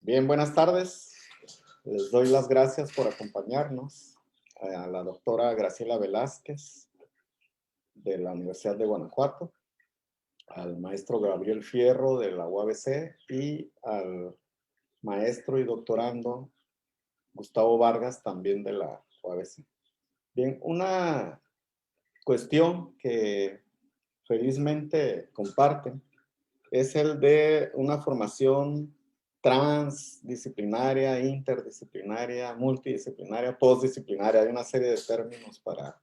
Bien, buenas tardes. Les doy las gracias por acompañarnos. A la doctora Graciela Velázquez de la Universidad de Guanajuato, al maestro Gabriel Fierro de la UABC y al maestro y doctorando Gustavo Vargas también de la UABC. Bien, una cuestión que felizmente comparten es el de una formación transdisciplinaria, interdisciplinaria, multidisciplinaria, postdisciplinaria. Hay una serie de términos para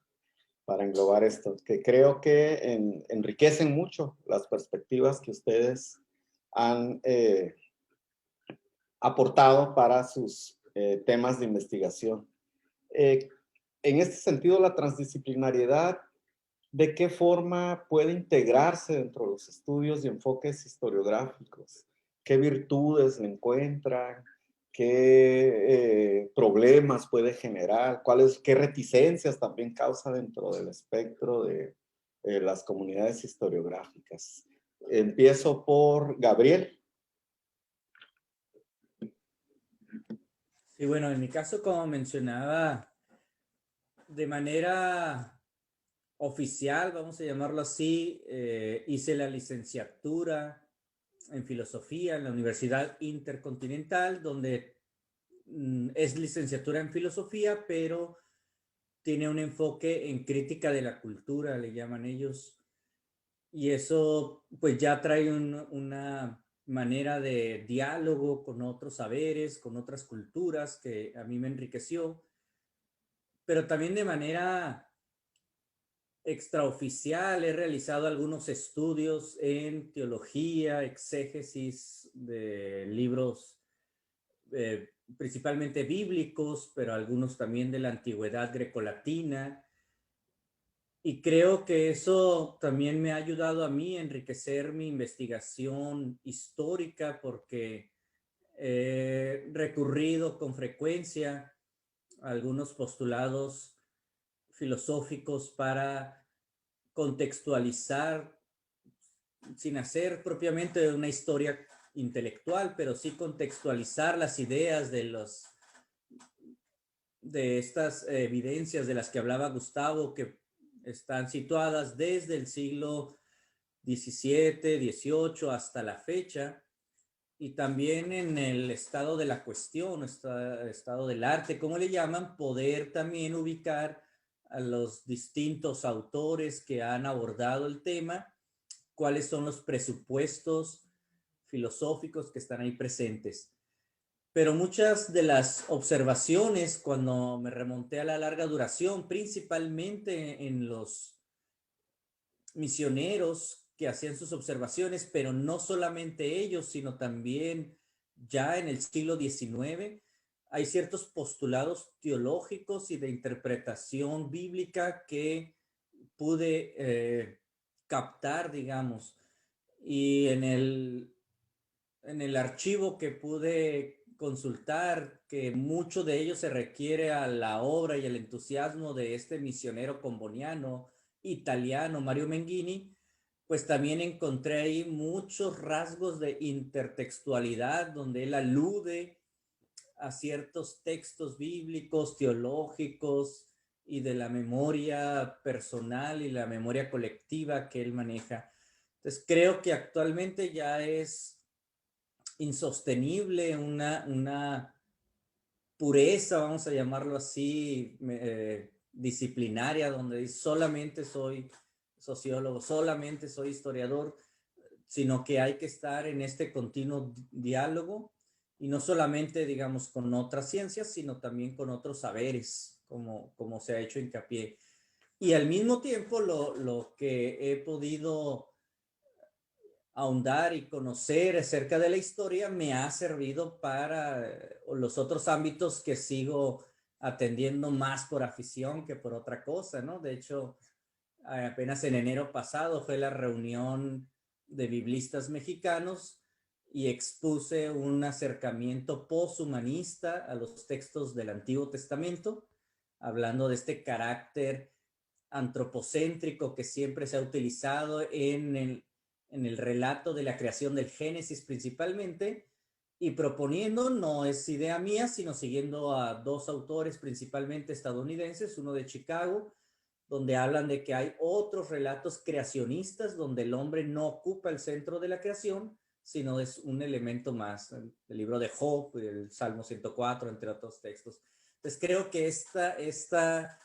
englobar esto, que creo que enriquecen mucho las perspectivas que ustedes han aportado para sus temas de investigación. Eh, en este sentido, la transdisciplinariedad, ¿de qué forma puede integrarse dentro de los estudios y enfoques historiográficos? ¿Qué virtudes le encuentran? ¿Qué problemas puede generar? ¿Qué reticencias también causa dentro del espectro de las comunidades historiográficas? Empiezo por Gabriel. Sí, bueno, en mi caso, como mencionaba, de manera oficial, vamos a llamarlo así, hice la licenciatura en filosofía en la Universidad Intercontinental, donde es licenciatura en filosofía, pero tiene un enfoque en crítica de la cultura, le llaman ellos. Y eso pues ya trae una manera de diálogo con otros saberes, con otras culturas que a mí me enriqueció, pero también de manera extraoficial he realizado algunos estudios en teología, exégesis de libros principalmente bíblicos, pero algunos también de la antigüedad grecolatina. Y creo que eso también me ha ayudado a mí a enriquecer mi investigación histórica porque he recurrido con frecuencia a algunos postulados filosóficos para contextualizar, sin hacer propiamente una historia intelectual, pero sí contextualizar las ideas de estas evidencias de las que hablaba Gustavo, que están situadas desde el siglo XVII, XVIII hasta la fecha, y también en el estado de la cuestión, estado del arte, como le llaman, poder también ubicar a los distintos autores que han abordado el tema, cuáles son los presupuestos filosóficos que están ahí presentes. Pero muchas de las observaciones, cuando me remonté a la larga duración, principalmente en los misioneros que hacían sus observaciones, pero no solamente ellos, sino también ya en el siglo XIX, hay ciertos postulados teológicos y de interpretación bíblica que pude captar, digamos, y en el archivo que pude consultar, que mucho de ello se requiere a la obra y el entusiasmo de este misionero comboniano italiano, Mario Menghini, pues también encontré ahí muchos rasgos de intertextualidad donde él alude a ciertos textos bíblicos, teológicos y de la memoria personal y la memoria colectiva que él maneja. Entonces creo que actualmente ya es insostenible, una pureza, vamos a llamarlo así, disciplinaria, donde solamente soy sociólogo, solamente soy historiador, sino que hay que estar en este continuo diálogo y no solamente, digamos, con otras ciencias, sino también con otros saberes, como se ha hecho hincapié. Y al mismo tiempo, lo que he podido ahondar y conocer acerca de la historia me ha servido para los otros ámbitos que sigo atendiendo más por afición que por otra cosa, ¿no? De hecho, apenas en enero pasado fue la reunión de biblistas mexicanos y expuse un acercamiento poshumanista a los textos del Antiguo Testamento, hablando de este carácter antropocéntrico que siempre se ha utilizado en el relato de la creación del Génesis principalmente, y proponiendo, no es idea mía, sino siguiendo a dos autores principalmente estadounidenses, uno de Chicago, donde hablan de que hay otros relatos creacionistas donde el hombre no ocupa el centro de la creación, sino es un elemento más. El libro de Job, el Salmo 104, entre otros textos. Entonces creo que esta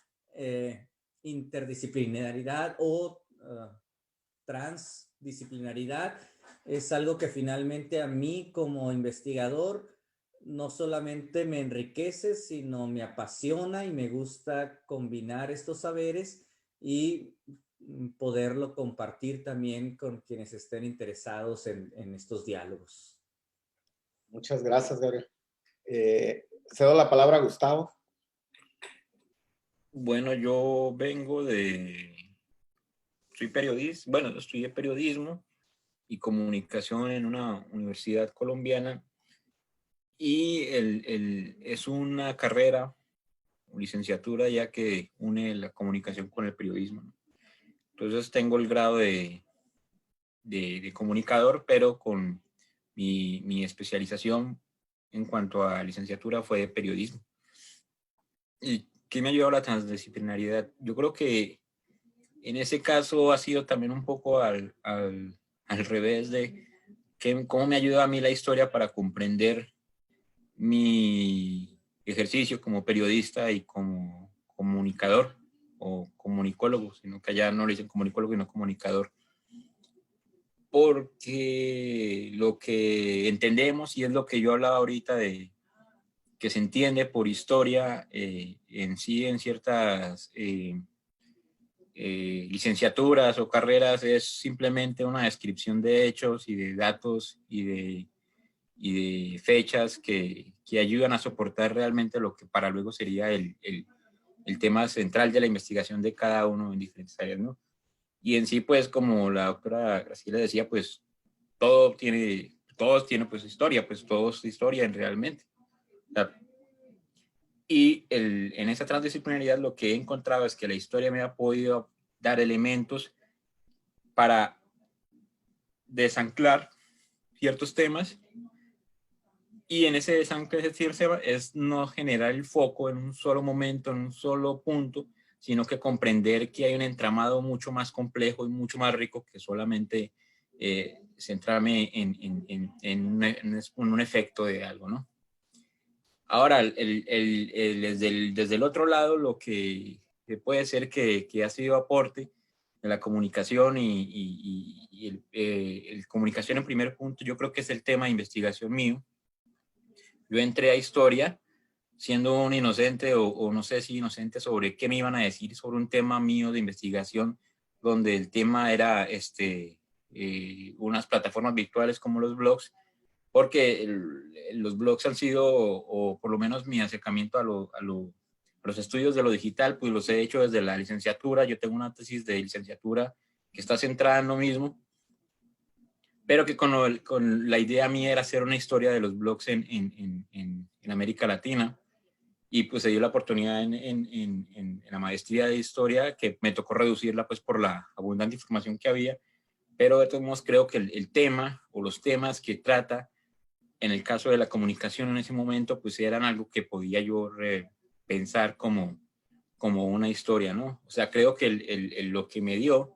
interdisciplinaridad o transdisciplinaridad es algo que finalmente a mí como investigador no solamente me enriquece, sino me apasiona y me gusta combinar estos saberes y poderlo compartir también con quienes estén interesados en estos diálogos. Muchas gracias, Gabriel. Cedo la palabra a Gustavo. Bueno, yo vengo soy periodista, bueno, estudié periodismo y comunicación en una universidad colombiana y es una carrera, licenciatura ya que une la comunicación con el periodismo, ¿no? Entonces tengo el grado de comunicador, pero con mi especialización en cuanto a licenciatura fue de periodismo. ¿Y qué me ha ayudado a la transdisciplinariedad? Yo creo que en ese caso ha sido también un poco al revés de cómo me ayuda a mí la historia para comprender mi ejercicio como periodista y como comunicador o comunicólogo, sino que allá no le dicen comunicólogo sino comunicador. Porque lo que entendemos, y es lo que yo hablaba ahorita de que se entiende por historia en sí en ciertas licenciaturas o carreras, es simplemente una descripción de hechos y de datos y de fechas que ayudan a soportar realmente lo que para luego sería el tema central de la investigación de cada uno en diferentes áreas, ¿no? Y en sí, pues, como la doctora Graciela decía, pues, todos tiene pues historia, pues todo es historia realmente. O sea, y en esa transdisciplinaridad lo que he encontrado es que la historia me ha podido dar elementos para desanclar ciertos temas, y en ese desanclar es no generar el foco en un solo momento, en un solo punto, sino que comprender que hay un entramado mucho más complejo y mucho más rico que solamente centrarme en un efecto de algo, ¿no? Ahora, desde el otro lado, lo que puede ser que ha sido aporte de la comunicación y el comunicación en primer punto, yo creo que es el tema de investigación mío. Yo entré a historia siendo un inocente o no sé si inocente sobre qué me iban a decir sobre un tema mío de investigación, donde el tema era unas plataformas virtuales como los blogs, porque los blogs han sido, o por lo menos mi acercamiento a los estudios de lo digital, pues los he hecho desde la licenciatura. Yo tengo una tesis de licenciatura que está centrada en lo mismo, pero que con la idea mía era hacer una historia de los blogs en América Latina. Y pues se dio la oportunidad en la maestría de historia, que me tocó reducirla pues por la abundante información que había, pero de todos modos creo que el tema o los temas que trata en el caso de la comunicación en ese momento pues eran algo que podía yo pensar como una historia, ¿no? O sea, creo que lo que me dio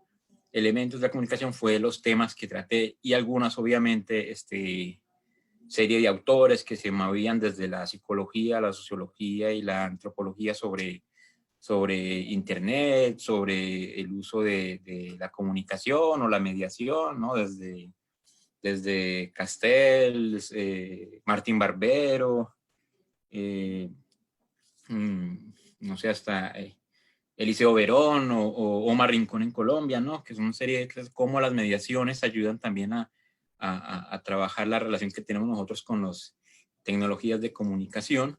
elementos de la comunicación fue los temas que traté, y algunas obviamente serie de autores que se movían desde la psicología, la sociología y la antropología sobre Internet, sobre el uso de la comunicación o la mediación, ¿no? Desde Castells, Martín Barbero, no sé, hasta Eliseo Verón o Omar Rincón en Colombia, ¿no? Que son una serie de cómo las mediaciones ayudan también a trabajar la relación que tenemos nosotros con las tecnologías de comunicación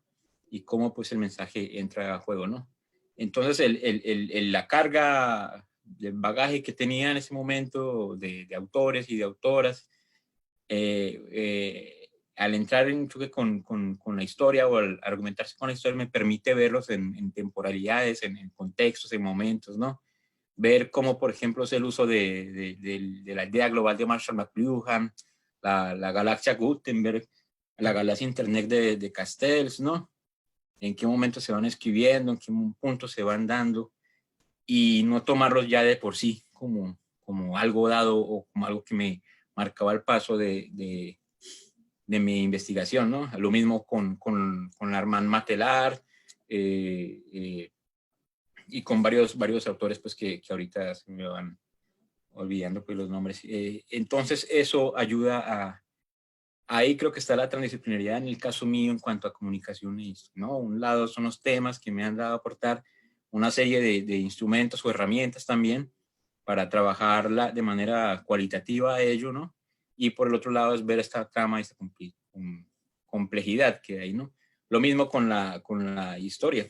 y cómo pues el mensaje entra a juego, ¿no? Entonces la carga del bagaje que tenía en ese momento de autores y de autoras, al entrar en choque con la historia o al argumentarse con la historia, me permite verlos en temporalidades, en contextos, en momentos, ¿no? Ver cómo, por ejemplo, es el uso de la idea global de Marshall McLuhan, la galaxia Gutenberg, la galaxia Internet de Castells, ¿no? En qué momento se van escribiendo, en qué punto se van dando, y no tomarlos ya de por sí como algo dado o como algo que me marcaba el paso de mi investigación, ¿no? Lo mismo con Armand Matelar, y con varios autores pues que ahorita se me van olvidando pues los nombres. Entonces eso ayuda ahí creo que está la transdisciplinaridad en el caso mío en cuanto a comunicaciones, ¿no? Un lado son los temas que me han dado a aportar una serie de instrumentos o herramientas también para trabajarla de manera cualitativa a ello, ¿no? Y por el otro lado es ver esta trama, esta complejidad que hay, ¿no? Lo mismo con la historia,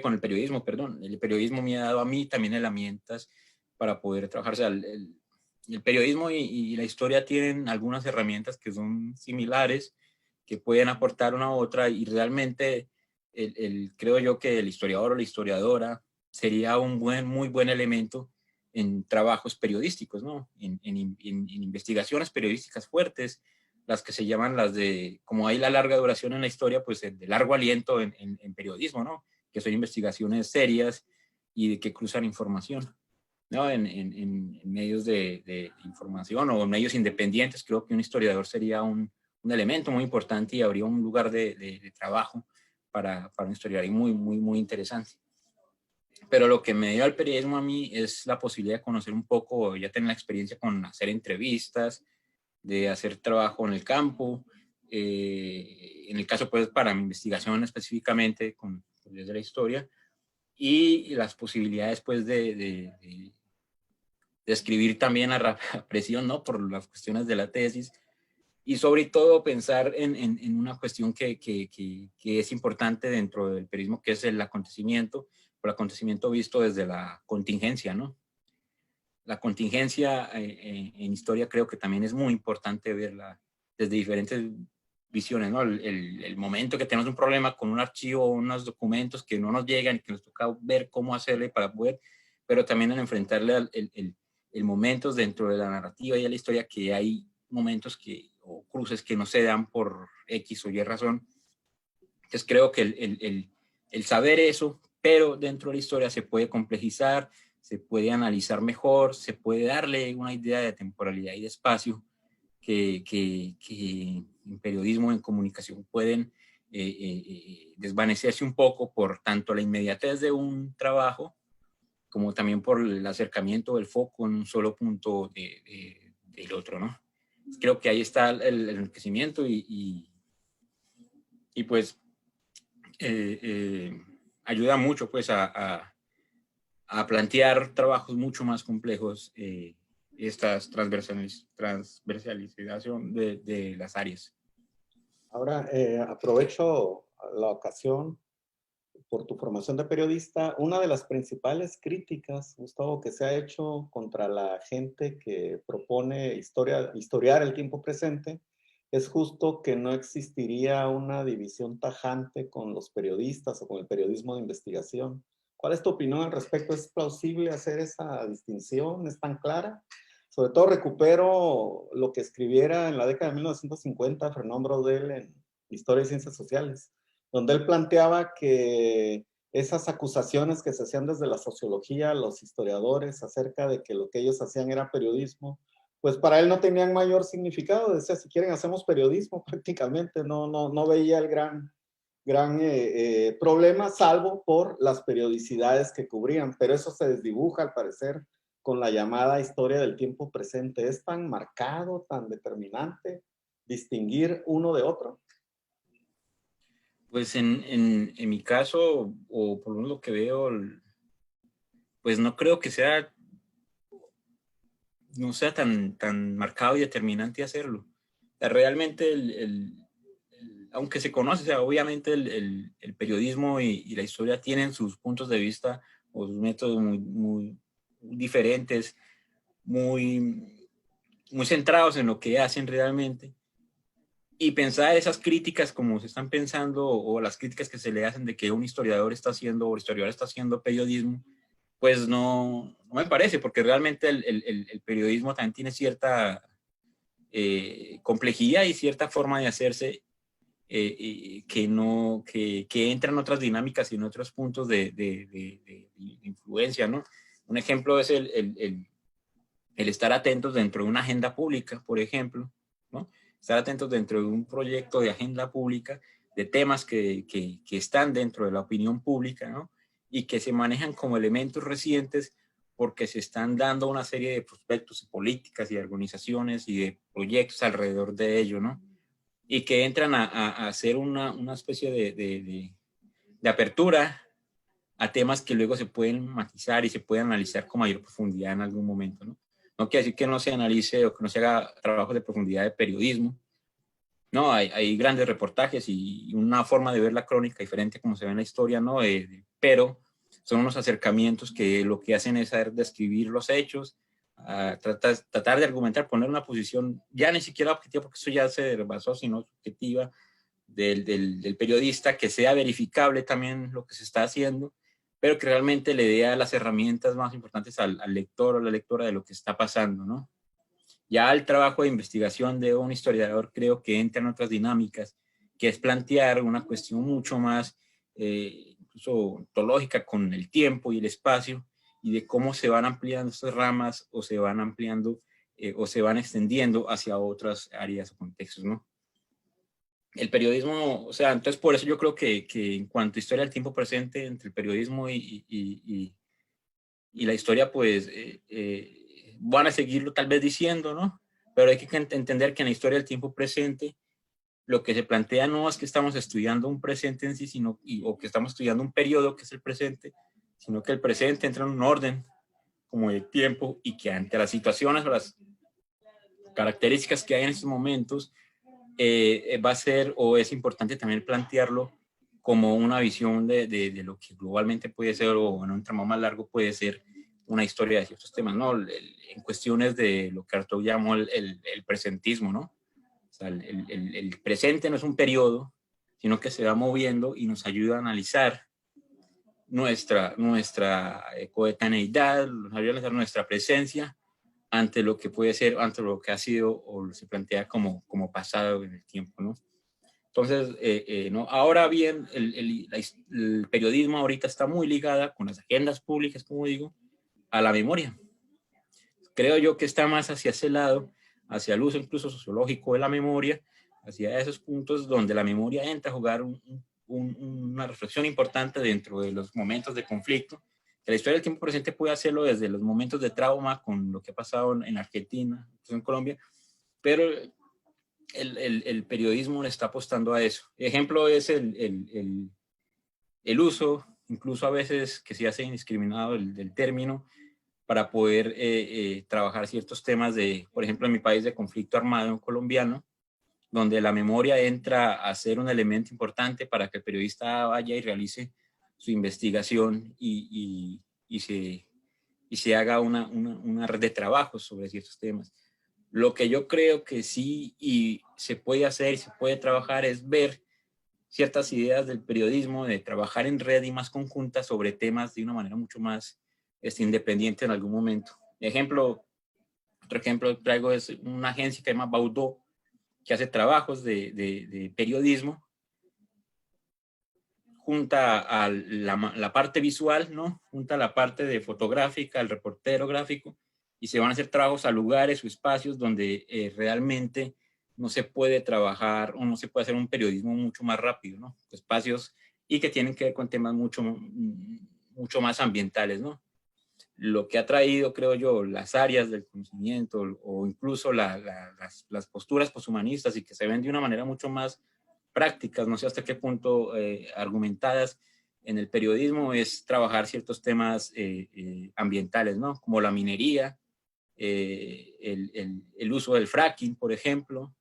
con el periodismo, perdón. El periodismo me ha dado a mí también herramientas para poder trabajar. O sea, el periodismo y la historia tienen algunas herramientas que son similares, que pueden aportar una a otra, y realmente creo yo que el historiador o la historiadora sería un muy buen elemento en trabajos periodísticos, ¿no? En investigaciones periodísticas fuertes, las que se llaman las de, como hay la larga duración en la historia, pues el de largo aliento en periodismo, ¿no? Que son investigaciones serias y que cruzan información, ¿no? En medios de información o en medios independientes. Creo que un historiador sería un elemento muy importante y habría un lugar de trabajo para un historiador muy interesante. Pero lo que me dio el periodismo a mí es la posibilidad de conocer un poco, ya tener la experiencia con hacer entrevistas, de hacer trabajo en el campo, en el caso pues para mi investigación específicamente con desde la historia, y las posibilidades pues de escribir también a rápida presión, ¿no? Por las cuestiones de la tesis, y sobre todo pensar en una cuestión que es importante dentro del periodismo, que es el acontecimiento visto desde la contingencia, ¿no? La contingencia en historia creo que también es muy importante verla desde diferentes visiones, ¿no? El momento que tenemos un problema con un archivo, unos documentos que no nos llegan y que nos toca ver cómo hacerle para poder, pero también en enfrentarle el momentos dentro de la narrativa y de la historia que hay momentos o cruces que no se dan por X o Y razón. Entonces creo que el saber eso, pero dentro de la historia se puede complejizar, se puede analizar mejor, se puede darle una idea de temporalidad y de espacio que en periodismo, en comunicación pueden desvanecerse un poco por tanto la inmediatez de un trabajo como también por el acercamiento del foco en un solo punto del otro, ¿no? Creo que ahí está el enriquecimiento y pues ayuda mucho pues a plantear trabajos mucho más complejos, estas transversalización de las áreas. Ahora, aprovecho la ocasión por tu formación de periodista. Una de las principales críticas, Gustavo, que se ha hecho contra la gente que propone historiar el tiempo presente, es justo que no existiría una división tajante con los periodistas o con el periodismo de investigación. ¿Cuál es tu opinión al respecto? ¿Es plausible hacer esa distinción? ¿Es tan clara? Sobre todo recupero lo que escribiera en la década de 1950 Fernand Braudel en Historia y Ciencias Sociales, donde él planteaba que esas acusaciones que se hacían desde la sociología, los historiadores, acerca de que lo que ellos hacían era periodismo, pues para él no tenían mayor significado. Decía, si quieren hacemos periodismo, prácticamente no veía el gran problema, salvo por las periodicidades que cubrían, pero eso se desdibuja al parecer con la llamada historia del tiempo presente. ¿Es tan marcado, tan determinante distinguir uno de otro? Pues en mi caso, o por lo que veo, pues no creo que no sea tan marcado y determinante hacerlo. O sea, realmente, aunque se conoce, o sea, obviamente el periodismo y la historia tienen sus puntos de vista o sus métodos muy diferentes, muy centrados en lo que hacen realmente. Y pensar esas críticas como se están pensando, o las críticas que se le hacen de que un historiador está haciendo, o el historiador está haciendo periodismo, pues no me parece, porque realmente el periodismo también tiene cierta complejidad y cierta forma de hacerse, que entran en otras dinámicas y en otros puntos de influencia, ¿no? Un ejemplo es el estar atentos dentro de una agenda pública, por ejemplo, ¿no? Estar atentos dentro de un proyecto de agenda pública de temas que están dentro de la opinión pública, ¿no? Y que se manejan como elementos recientes porque se están dando una serie de prospectos y políticas y de organizaciones y de proyectos alrededor de ello, ¿no? Y que entran a hacer una especie de apertura a temas que luego se pueden matizar y se pueden analizar con mayor profundidad en algún momento, ¿no? No quiere decir que no se analice o que no se haga trabajos de profundidad de periodismo. No, hay grandes reportajes y una forma de ver la crónica diferente como se ve en la historia, ¿no? Pero son unos acercamientos que lo que hacen es saber describir los hechos, tratar de argumentar, poner una posición ya ni siquiera objetiva, porque eso ya se rebasó, sino subjetiva del periodista, que sea verificable también lo que se está haciendo, pero que realmente le dé las herramientas más importantes al lector o la lectora de lo que está pasando, ¿no? Ya el trabajo de investigación de un historiador creo que entra en otras dinámicas, que es plantear una cuestión mucho más incluso ontológica con el tiempo y el espacio, y de cómo se van ampliando estas ramas o se van ampliando o se van extendiendo hacia otras áreas o contextos, ¿no? El periodismo, o sea, entonces por eso yo creo que en cuanto a historia del tiempo presente, entre el periodismo y la historia, pues van a seguirlo tal vez diciendo, ¿no? Pero hay que entender que en la historia del tiempo presente, lo que se plantea no es que estamos estudiando un presente en sí, sino, o que estamos estudiando un periodo que es el presente, sino que el presente entra en un orden como el tiempo y que ante las situaciones o las características que hay en estos momentos, va a ser o es importante también plantearlo como una visión de lo que globalmente puede ser, o en un tramo más largo puede ser una historia de ciertos temas, ¿no? En cuestiones de lo que Artaud llamó el presentismo, ¿no? O sea, el presente no es un periodo, sino que se va moviendo y nos ayuda a analizar nuestra coetaneidad, nos ayuda a analizar nuestra presencia ante lo que puede ser, ante lo que ha sido o se plantea como pasado en el tiempo, ¿no? Entonces, ¿no? Ahora bien, el periodismo ahorita está muy ligada con las agendas públicas, como digo, a la memoria. Creo yo que está más hacia ese lado, hacia el uso incluso sociológico de la memoria, hacia esos puntos donde la memoria entra a jugar una reflexión importante dentro de los momentos de conflicto. La historia del tiempo presente puede hacerlo desde los momentos de trauma con lo que ha pasado en Argentina, en Colombia, pero el periodismo le está apostando a eso. Ejemplo es el uso, incluso a veces que se hace indiscriminado del término, para poder trabajar ciertos temas de, por ejemplo, en mi país, de conflicto armado colombiano, donde la memoria entra a ser un elemento importante para que el periodista vaya y realice su investigación y se haga una red de trabajo sobre ciertos temas. Lo que yo creo que sí y se puede hacer y se puede trabajar es ver ciertas ideas del periodismo, de trabajar en red y más conjunta sobre temas de una manera mucho más independiente en algún momento. Otro ejemplo que traigo es una agencia que se llama Baudot, que hace trabajos de periodismo, junta a la parte visual, ¿no? Junta a la parte de fotográfica, el reportero gráfico, y se van a hacer trabajos a lugares o espacios donde realmente no se puede trabajar o no se puede hacer un periodismo mucho más rápido, ¿no? Espacios y que tienen que ver con temas mucho más ambientales, ¿no? Lo que ha traído, creo yo, las áreas del conocimiento o incluso las posturas poshumanistas y que se ven de una manera mucho más prácticas, no sé hasta qué punto argumentadas en el periodismo, es trabajar ciertos temas ambientales, ¿no? Como la minería, el uso del fracking, por ejemplo,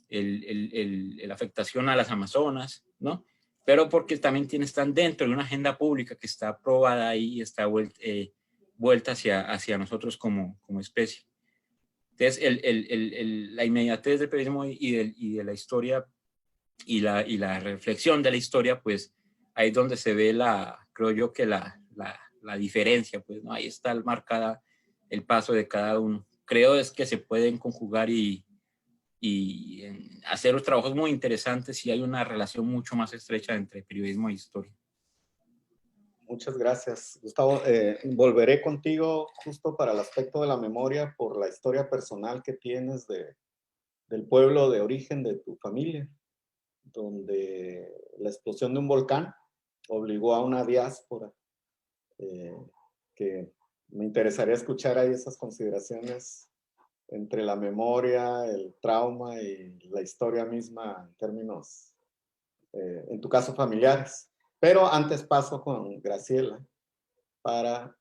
la afectación a las Amazonas, ¿no? Pero porque también están dentro de una agenda pública que está aprobada ahí y está vuelta hacia nosotros como especie. Entonces, la inmediatez del periodismo y de la historia y la reflexión de la historia, pues ahí es donde se ve creo yo que la diferencia, pues, ¿no? Ahí está marcada el paso de cada uno. Creo es que se pueden conjugar y y hacer los trabajos muy interesantes, y hay una relación mucho más estrecha entre periodismo e historia. Muchas gracias, Gustavo. Volveré contigo justo para el aspecto de la memoria por la historia personal que tienes del pueblo de origen de tu familia, donde la explosión de un volcán obligó a una diáspora, que me interesaría escuchar ahí esas consideraciones entre la memoria, el trauma y la historia misma en términos, en tu caso, familiares. Pero antes paso con Graciela para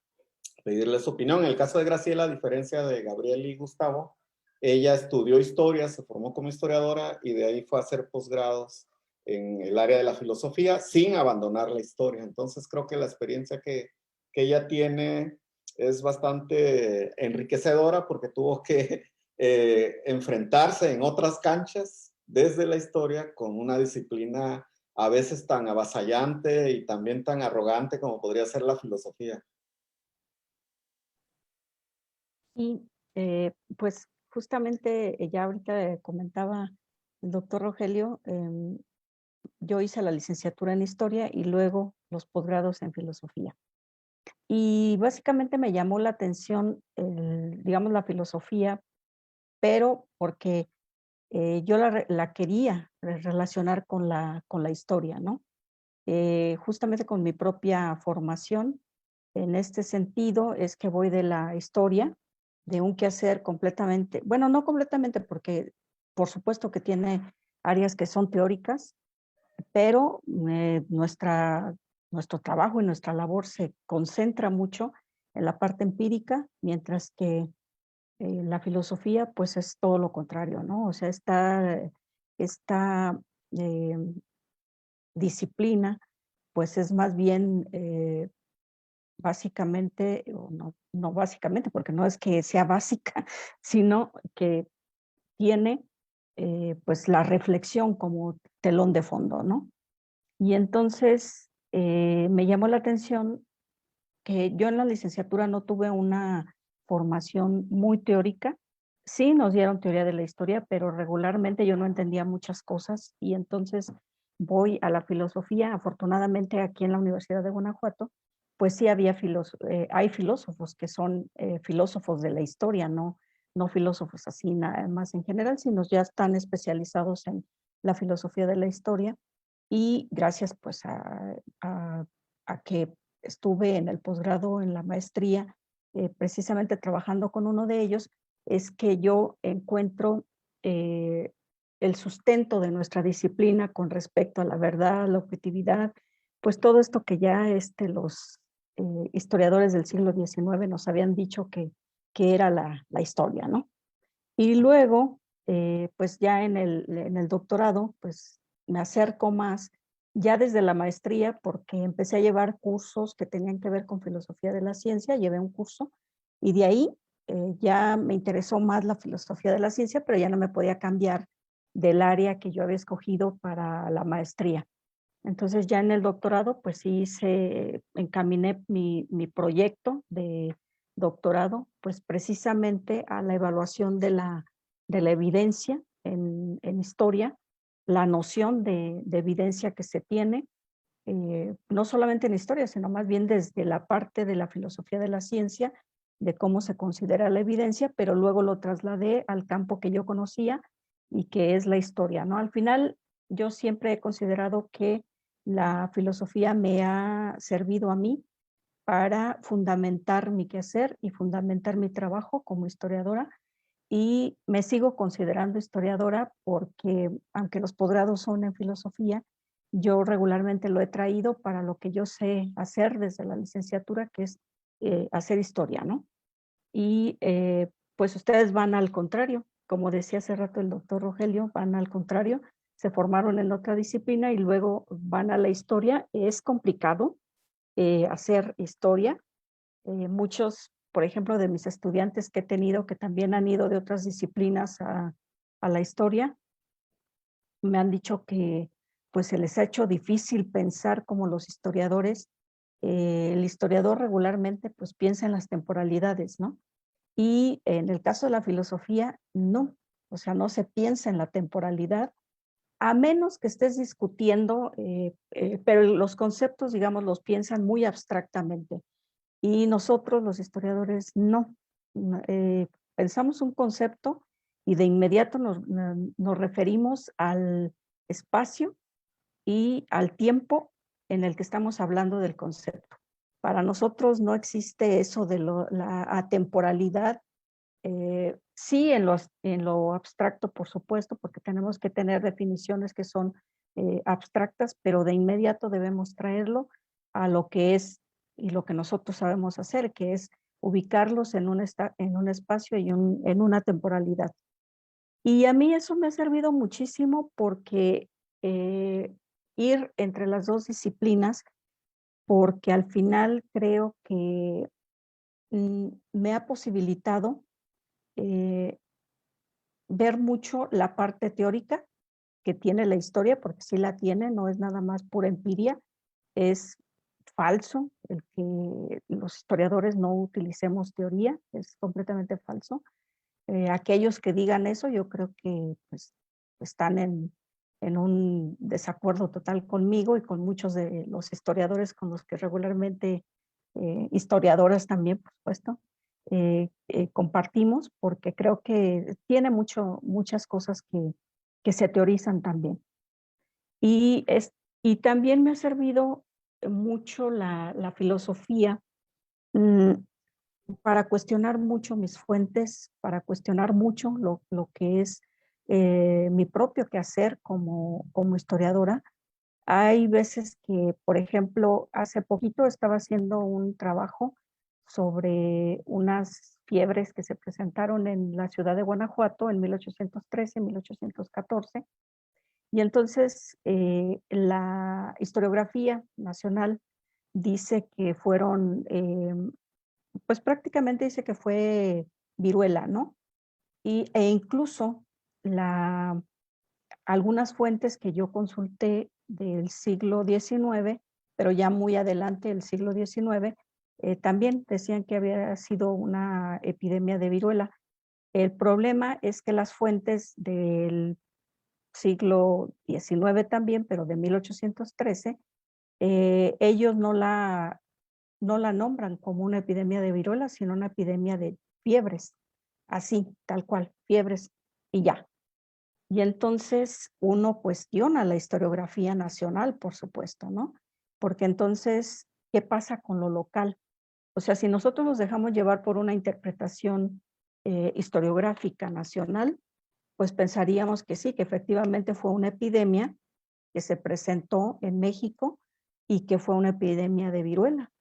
pedirle su opinión. En el caso de Graciela, a diferencia de Gabriel y Gustavo, ella estudió historia, se formó como historiadora y de ahí fue a hacer posgrados en el área de la filosofía sin abandonar la historia. Entonces creo que la experiencia que ella tiene es bastante enriquecedora porque tuvo que enfrentarse en otras canchas desde la historia con una disciplina a veces tan avasallante y también tan arrogante como podría ser la filosofía. Y pues justamente ya ahorita comentaba el doctor Rogelio, yo hice la licenciatura en historia y luego los posgrados en filosofía. Y básicamente me llamó la atención, digamos, la filosofía, pero porque yo la quería relacionar con la historia, ¿no? Justamente con mi propia formación. En este sentido es que voy de la historia, de un quehacer completamente, bueno, no completamente porque por supuesto que tiene áreas que son teóricas, pero nuestro trabajo y nuestra labor se concentra mucho en la parte empírica, mientras que la filosofía pues es todo lo contrario, ¿no? O sea, esta disciplina pues es más bien básicamente, o no básicamente, porque no es que sea básica, sino que tiene pues la reflexión como telón de fondo, ¿no? Y entonces me llamó la atención que yo en la licenciatura no tuve una formación muy teórica. Sí nos dieron teoría de la historia, pero regularmente yo no entendía muchas cosas y entonces voy a la filosofía. Afortunadamente aquí en la Universidad de Guanajuato, pues sí hay filósofos que son filósofos de la historia, no filósofos así nada más en general, sino ya están especializados en la filosofía de la historia. Y gracias pues a que estuve en el posgrado, en la maestría, precisamente trabajando con uno de ellos, es que yo encuentro el sustento de nuestra disciplina con respecto a la verdad, la objetividad, pues todo esto que ya los historiadores del siglo XIX nos habían dicho que era la historia, ¿no? Y luego, pues ya en el doctorado, pues me acerco más, ya desde la maestría, porque empecé a llevar cursos que tenían que ver con filosofía de la ciencia, llevé un curso, y de ahí ya me interesó más la filosofía de la ciencia, pero ya no me podía cambiar del área que yo había escogido para la maestría. Entonces ya en el doctorado, pues sí encaminé mi proyecto de doctorado, pues precisamente a la evaluación de la evidencia en historia, la noción de evidencia que se tiene, no solamente en historia, sino más bien desde la parte de la filosofía de la ciencia, de cómo se considera la evidencia, pero luego lo trasladé al campo que yo conocía y que es la historia, ¿no? Al final, yo siempre he considerado que la filosofía me ha servido a mí para fundamentar mi quehacer y fundamentar mi trabajo como historiadora, y me sigo considerando historiadora porque, aunque los posgrados son en filosofía, yo regularmente lo he traído para lo que yo sé hacer desde la licenciatura, que es hacer historia, ¿no? Y pues ustedes van al contrario, como decía hace rato el doctor Rogelio, van al contrario, se formaron en otra disciplina y luego van a la historia. Es complicado hacer historia. Muchos, por ejemplo, de mis estudiantes que he tenido que también han ido de otras disciplinas a la historia, me han dicho que pues se les ha hecho difícil pensar como los historiadores. El historiador regularmente pues piensa en las temporalidades, ¿no? Y en el caso de la filosofía, no. O sea, no se piensa en la temporalidad, a menos que estés discutiendo, pero los conceptos, digamos, los piensan muy abstractamente. Y nosotros, los historiadores, no. Pensamos un concepto y de inmediato nos referimos al espacio y al tiempo en el que estamos hablando del concepto. Para nosotros no existe eso de la atemporalidad. Sí, en lo abstracto, por supuesto, porque tenemos que tener definiciones que son abstractas, pero de inmediato debemos traerlo a lo que es y lo que nosotros sabemos hacer, que es ubicarlos en un espacio y en una temporalidad. Y a mí eso me ha servido muchísimo porque ir entre las dos disciplinas, porque al final creo que me ha posibilitado ver mucho la parte teórica que tiene la historia, porque sí la tiene, no es nada más pura empiria, es falso el que los historiadores no utilicemos teoría, es completamente falso. Aquellos que digan eso, yo creo que pues, están en un desacuerdo total conmigo y con muchos de los historiadores con los que regularmente, historiadoras también, por supuesto, compartimos, porque creo que tiene muchas cosas que se teorizan también. Y también me ha servido mucho la filosofía para cuestionar mucho mis fuentes, para cuestionar mucho lo que es mi propio quehacer como historiadora. Hay veces que, por ejemplo, hace poquito estaba haciendo un trabajo sobre unas fiebres que se presentaron en la ciudad de Guanajuato en 1813, 1814. Y entonces la historiografía nacional dice que fueron, pues prácticamente dice que fue viruela, ¿no? E incluso algunas fuentes que yo consulté del siglo XIX, pero ya muy adelante del siglo XIX, también decían que había sido una epidemia de viruela. El problema es que las fuentes del siglo XIX también, pero de 1813, ellos no la nombran como una epidemia de viruela, sino una epidemia de fiebres, así, tal cual, fiebres y ya. Y entonces uno cuestiona la historiografía nacional, por supuesto, ¿no? Porque entonces, ¿qué pasa con lo local? O sea, si nosotros nos dejamos llevar por una interpretación historiográfica nacional, pues pensaríamos que sí, que efectivamente fue una epidemia que se presentó en México y que fue una epidemia de viruela.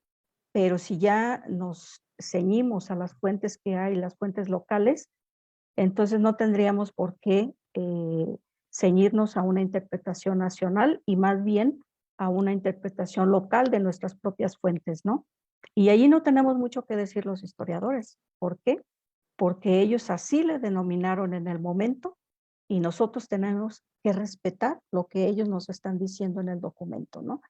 Pero si ya nos ceñimos a las fuentes que hay, las fuentes locales, entonces no tendríamos por qué ceñirnos a una interpretación nacional y más bien a una interpretación local de nuestras propias fuentes, ¿no? Y allí no tenemos mucho que decir los historiadores. ¿Por qué? Porque ellos así le denominaron en el momento y nosotros tenemos que respetar lo que ellos nos están diciendo en el documento, ¿no?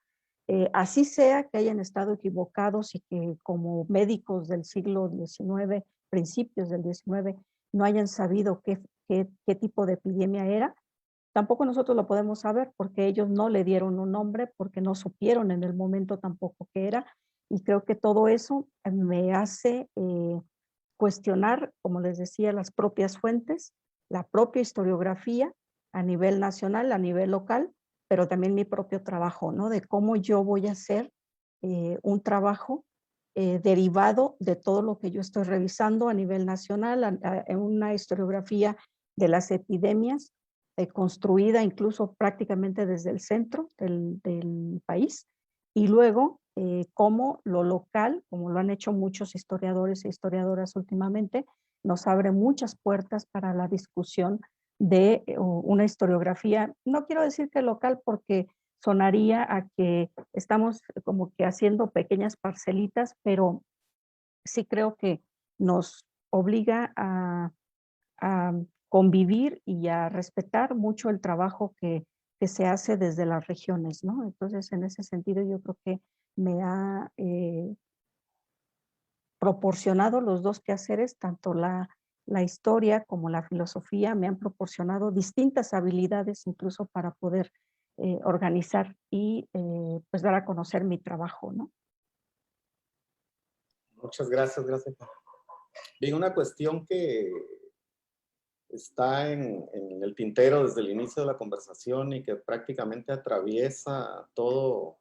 Así sea que hayan estado equivocados y que como médicos del siglo XIX, principios del XIX, no hayan sabido qué tipo de epidemia era, tampoco nosotros lo podemos saber porque ellos no le dieron un nombre, porque no supieron en el momento tampoco qué era. Y creo que todo eso me hace cuestionar, como les decía, las propias fuentes, la propia historiografía a nivel nacional, a nivel local, pero también mi propio trabajo, ¿no? De cómo yo voy a hacer un trabajo derivado de todo lo que yo estoy revisando a nivel nacional, en una historiografía de las epidemias, construida incluso prácticamente desde el centro del país, y luego cómo lo local, como lo han hecho muchos historiadores e historiadoras últimamente, nos abre muchas puertas para la discusión de una historiografía, no quiero decir que local porque sonaría a que estamos como que haciendo pequeñas parcelitas, pero sí creo que nos obliga a convivir y a respetar mucho el trabajo que se hace desde las regiones, ¿no? Entonces, en ese sentido, yo creo que me ha proporcionado los dos quehaceres, tanto la la historia como la filosofía me han proporcionado distintas habilidades incluso para poder organizar y pues dar a conocer mi trabajo, ¿no? Muchas gracias, gracias. Bien, una cuestión que está en el tintero desde el inicio de la conversación y que prácticamente atraviesa todo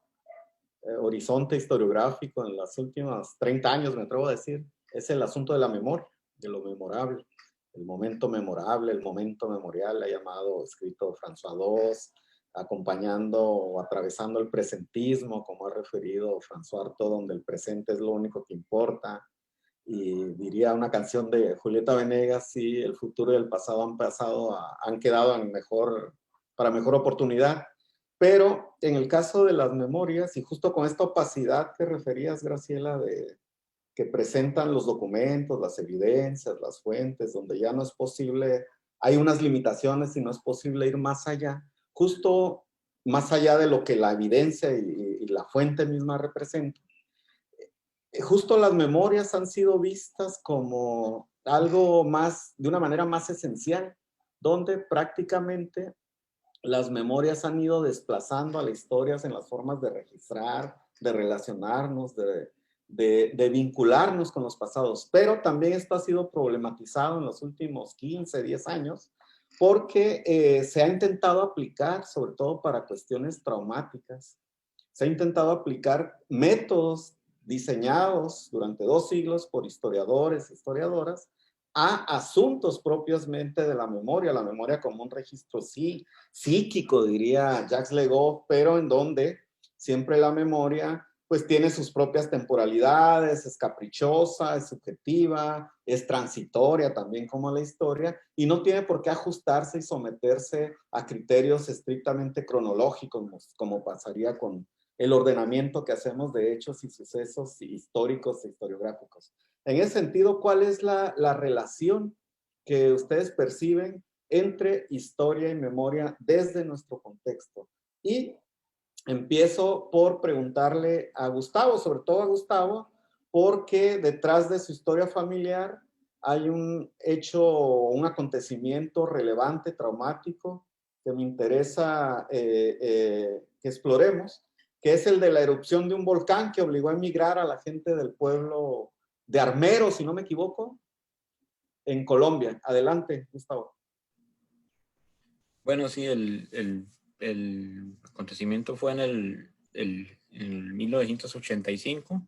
horizonte historiográfico en los últimos 30 años, me atrevo a decir, es el asunto de la memoria, de lo memorable, el momento memorable, el momento memorial, ha llamado, escrito François Dos, acompañando o atravesando el presentismo, como ha referido François Artaud, donde el presente es lo único que importa. Y diría una canción de Julieta Venegas, sí, el futuro y el pasado han quedado para mejor oportunidad. Pero en el caso de las memorias, y justo con esta opacidad que referías, Graciela, que presentan los documentos, las evidencias, las fuentes, donde ya no es posible, hay unas limitaciones y no es posible ir más allá, justo más allá de lo que la evidencia y la fuente misma representa. Justo las memorias han sido vistas como algo más, de una manera más esencial, donde prácticamente las memorias han ido desplazando a las historias en las formas de registrar, de relacionarnos, de vincularnos con los pasados. Pero también esto ha sido problematizado en los últimos 15, 10 años, porque se ha intentado aplicar, sobre todo para cuestiones traumáticas, se ha intentado aplicar métodos diseñados durante 2 siglos por historiadores e historiadoras a asuntos propiamente de la memoria como un registro psíquico, diría Jacques Le Goff, pero en donde siempre la memoria pues tiene sus propias temporalidades, es caprichosa, es subjetiva, es transitoria también como la historia, y no tiene por qué ajustarse y someterse a criterios estrictamente cronológicos, como pasaría con el ordenamiento que hacemos de hechos y sucesos históricos e historiográficos. En ese sentido, ¿cuál es la relación que ustedes perciben entre historia y memoria desde nuestro contexto? Y empiezo por preguntarle a Gustavo, sobre todo a Gustavo, porque detrás de su historia familiar hay un hecho, un acontecimiento relevante, traumático, que me interesa que exploremos, que es el de la erupción de un volcán que obligó a emigrar a la gente del pueblo de Armero, si no me equivoco, en Colombia. Adelante, Gustavo. Bueno, sí, el acontecimiento fue en el 1985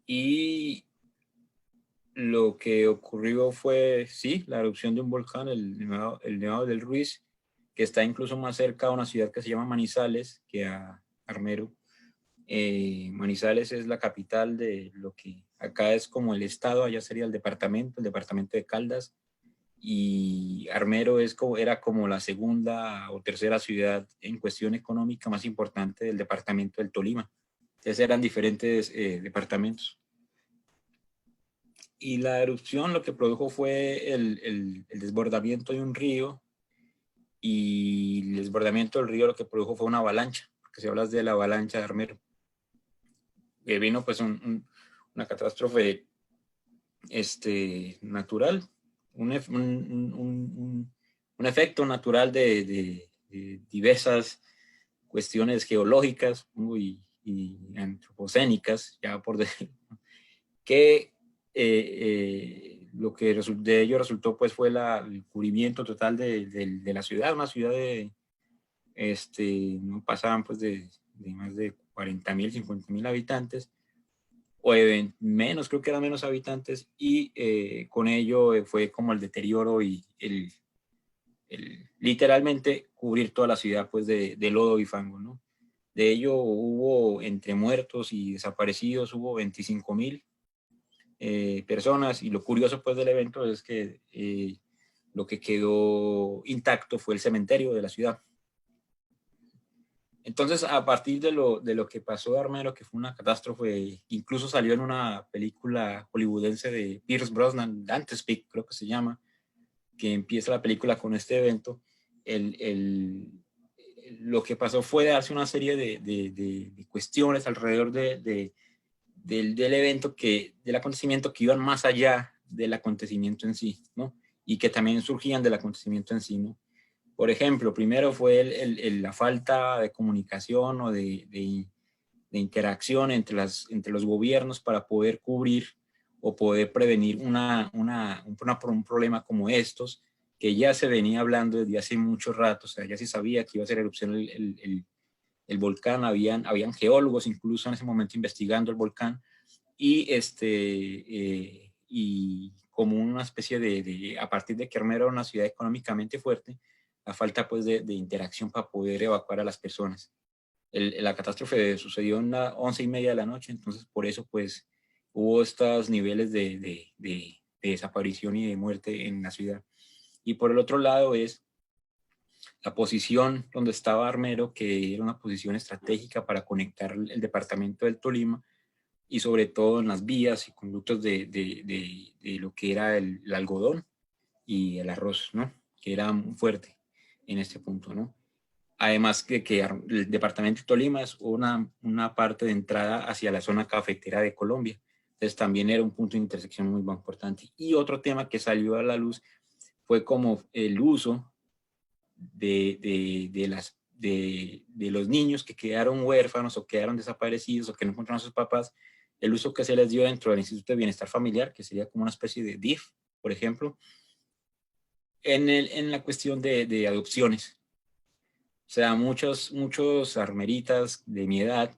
y lo que ocurrió fue, sí, la erupción de un volcán, el Nevado del Ruiz, que está incluso más cerca a una ciudad que se llama Manizales que a Armero. Manizales es la capital de lo que acá es como el estado, allá sería el departamento de Caldas, y Armero era como la segunda o tercera ciudad en cuestión económica más importante del departamento del Tolima. Entonces eran diferentes departamentos. Y la erupción lo que produjo fue el desbordamiento de un río, y el desbordamiento del río lo que produjo fue una avalancha, porque si hablas de la avalancha de Armero, que vino pues una catástrofe natural, un efecto natural de diversas cuestiones geológicas y antropocénicas, ya por decir, que lo que de ello resultó pues fue el cubrimiento total de la ciudad, una ciudad no pasaban pues de más de 40,000, 50,000 habitantes, o menos, creo que eran menos habitantes, y con ello fue como el deterioro y literalmente cubrir toda la ciudad pues de lodo y fango, ¿no? De ello hubo entre muertos y desaparecidos, hubo 25,000 personas, y lo curioso pues del evento es que lo que quedó intacto fue el cementerio de la ciudad. Entonces, a partir de lo que pasó de Armero, que fue una catástrofe, incluso salió en una película hollywoodense de Pierce Brosnan, Dante's Peak, creo que se llama, que empieza la película con este evento. Lo que pasó fue darse una serie de cuestiones alrededor del evento, del acontecimiento, que iban más allá del acontecimiento en sí, ¿no? Y que también surgían del acontecimiento en sí, ¿no? Por ejemplo, primero fue la falta de comunicación o de interacción entre los gobiernos para poder cubrir o poder prevenir un problema como estos, que ya se venía hablando desde hace mucho rato. O sea, ya se sabía que iba a ser erupción el volcán, habían geólogos incluso en ese momento investigando el volcán, y y como una especie a partir de que Armero era una ciudad económicamente fuerte, la falta pues de interacción para poder evacuar a las personas. La catástrofe sucedió en las 11:30 de la noche, entonces por eso pues hubo estos niveles de desaparición y de muerte en la ciudad. Y por el otro lado es la posición donde estaba Armero, que era una posición estratégica para conectar el departamento del Tolima, y sobre todo en las vías y conductos de lo que era el algodón y el arroz, ¿no? Que era muy fuerte en este punto, ¿no? Además que el departamento de Tolima es una parte de entrada hacia la zona cafetera de Colombia. Entonces también era un punto de intersección muy importante. Y otro tema que salió a la luz fue como el uso de los niños que quedaron huérfanos o quedaron desaparecidos o que no encontraron a sus papás, el uso que se les dio dentro del Instituto de Bienestar Familiar, que sería como una especie de DIF, por ejemplo, en la cuestión de adopciones. O sea, muchos armeritas de mi edad,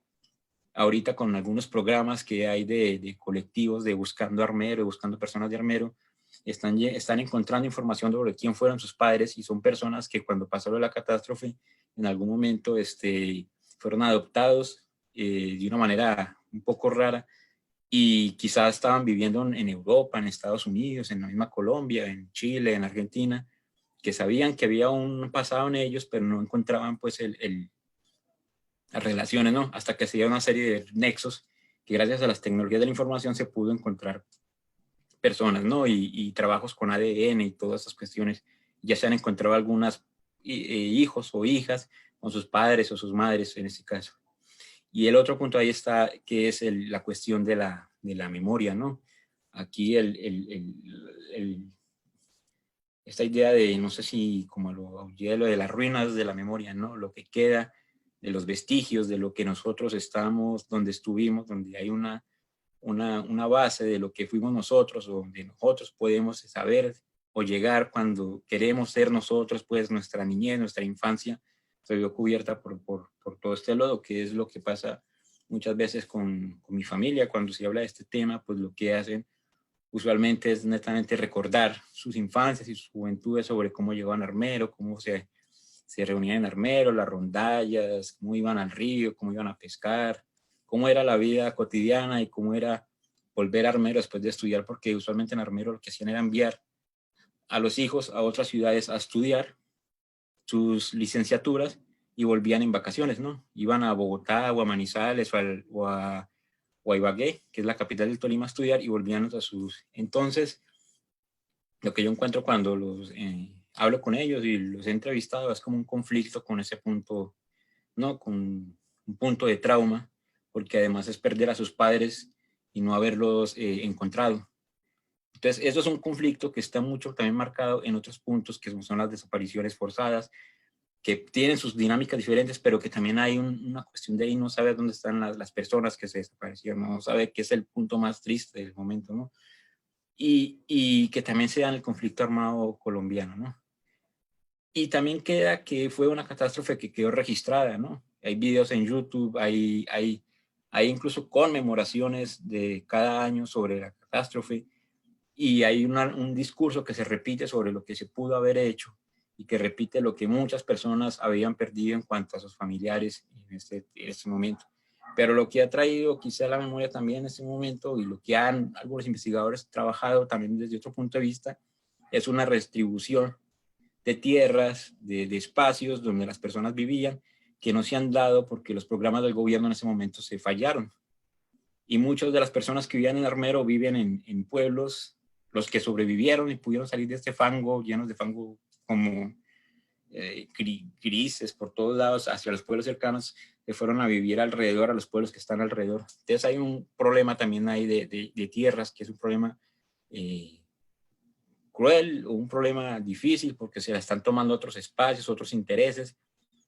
ahorita con algunos programas que hay de colectivos de buscando armero, buscando personas de armero, están encontrando información sobre quién fueron sus padres, y son personas que cuando pasó la catástrofe, en algún momento fueron adoptados de una manera un poco rara, y quizás estaban viviendo en Europa, en Estados Unidos, en la misma Colombia, en Chile, en Argentina, que sabían que había un pasado en ellos, pero no encontraban pues las relaciones, ¿no? Hasta que se dio una serie de nexos que gracias a las tecnologías de la información se pudo encontrar personas, ¿no? Y trabajos con ADN y todas esas cuestiones. Ya se han encontrado algunas hijos o hijas con sus padres o sus madres en este caso. Y el otro punto ahí está, que es la cuestión de la memoria, ¿no? Aquí esta idea de, no sé si como lo de las ruinas de la memoria, ¿no? Lo que queda de los vestigios de lo que nosotros estamos, donde estuvimos, donde hay una base de lo que fuimos nosotros, o donde nosotros podemos saber o llegar cuando queremos ser nosotros, pues nuestra niñez, nuestra infancia se vio cubierta por todo este lodo, que es lo que pasa muchas veces con mi familia. Cuando se habla de este tema, pues lo que hacen usualmente es netamente recordar sus infancias y sus juventudes sobre cómo llegaban a Armero, cómo se reunían en Armero, las rondallas, cómo iban al río, cómo iban a pescar, cómo era la vida cotidiana y cómo era volver a Armero después de estudiar, porque usualmente en Armero lo que hacían era enviar a los hijos a otras ciudades a estudiar sus licenciaturas y volvían en vacaciones, ¿no? Iban a Bogotá o a Manizales o a Ibagué, que es la capital del Tolima, a estudiar, y volvían a sus... Entonces, lo que yo encuentro cuando hablo con ellos y los he entrevistado es como un conflicto con ese punto, ¿no? Con un punto de trauma, porque además es perder a sus padres y no haberlos encontrado. Entonces, eso es un conflicto que está mucho también marcado en otros puntos, que son las desapariciones forzadas, que tienen sus dinámicas diferentes, pero que también hay una cuestión de ahí, no saber dónde están las personas que se desaparecieron, no sabe qué es el punto más triste del momento, ¿no? Y que también se da en el conflicto armado colombiano, ¿no? Y también queda que fue una catástrofe que quedó registrada, ¿no? Hay videos en YouTube, hay incluso conmemoraciones de cada año sobre la catástrofe, y hay un discurso que se repite sobre lo que se pudo haber hecho, y que repite lo que muchas personas habían perdido en cuanto a sus familiares en este momento. Pero lo que ha traído quizá la memoria también en este momento, y lo que han algunos investigadores trabajado también desde otro punto de vista, es una redistribución de tierras, de espacios donde las personas vivían, que no se han dado porque los programas del gobierno en ese momento se fallaron. Y muchas de las personas que vivían en Armero viven en pueblos, los que sobrevivieron y pudieron salir de este fango, llenos de fango como grises por todos lados, hacia los pueblos cercanos, que fueron a vivir alrededor, a los pueblos que están alrededor. Entonces hay un problema también ahí de tierras, que es un problema cruel o un problema difícil porque se la están tomando otros espacios, otros intereses,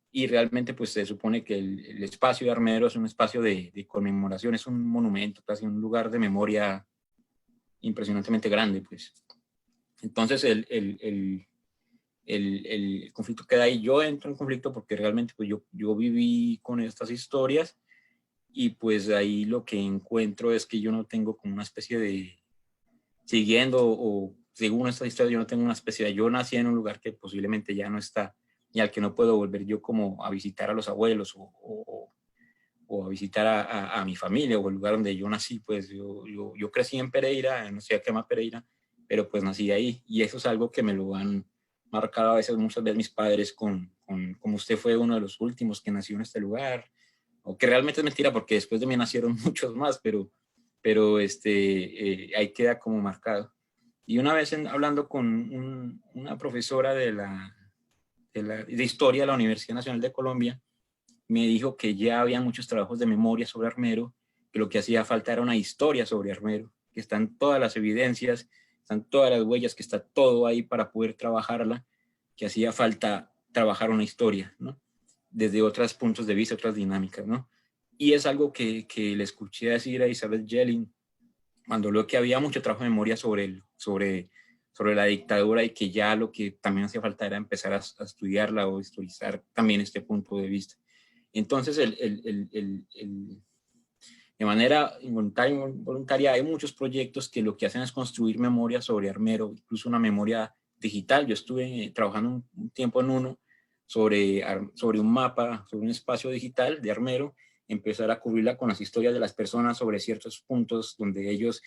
y realmente pues se supone que el espacio de Armero es un espacio de conmemoración, es un monumento, casi un lugar de memoria impresionantemente grande, pues. Entonces el conflicto queda ahí. Yo entro en conflicto porque realmente pues yo viví con estas historias, y pues ahí lo que encuentro es que yo no tengo como una especie de, siguiendo o según esta historia, yo no tengo una especie de, yo nací en un lugar que posiblemente ya no está, y al que no puedo volver yo como a visitar a los abuelos o a visitar a mi familia o el lugar donde yo nací. Pues yo crecí en Pereira, en la ciudad que se llama Pereira, pero pues nací ahí, y eso es algo que me lo han marcado a veces, muchas veces mis padres como usted fue uno de los últimos que nació en este lugar, o que realmente es mentira porque después de mí nacieron muchos más, pero ahí queda como marcado. Y una vez hablando con una profesora de historia de la Universidad Nacional de Colombia, me dijo que ya había muchos trabajos de memoria sobre Armero, que lo que hacía falta era una historia sobre Armero, que están todas las evidencias, están todas las huellas, que está todo ahí para poder trabajarla, que hacía falta trabajar una historia, ¿no? Desde otros puntos de vista, otras dinámicas, ¿no? Y es algo que le escuché decir a Isabel Yellin cuando lo que había mucho trabajo de memoria sobre la dictadura, y que ya lo que también hacía falta era empezar a estudiarla o historizar también este punto de vista. Entonces, de manera involuntaria hay muchos proyectos que lo que hacen es construir memoria sobre Armero, incluso una memoria digital. Yo estuve trabajando un tiempo en uno sobre un mapa, sobre un espacio digital de Armero, empezar a cubrirla con las historias de las personas sobre ciertos puntos donde ellos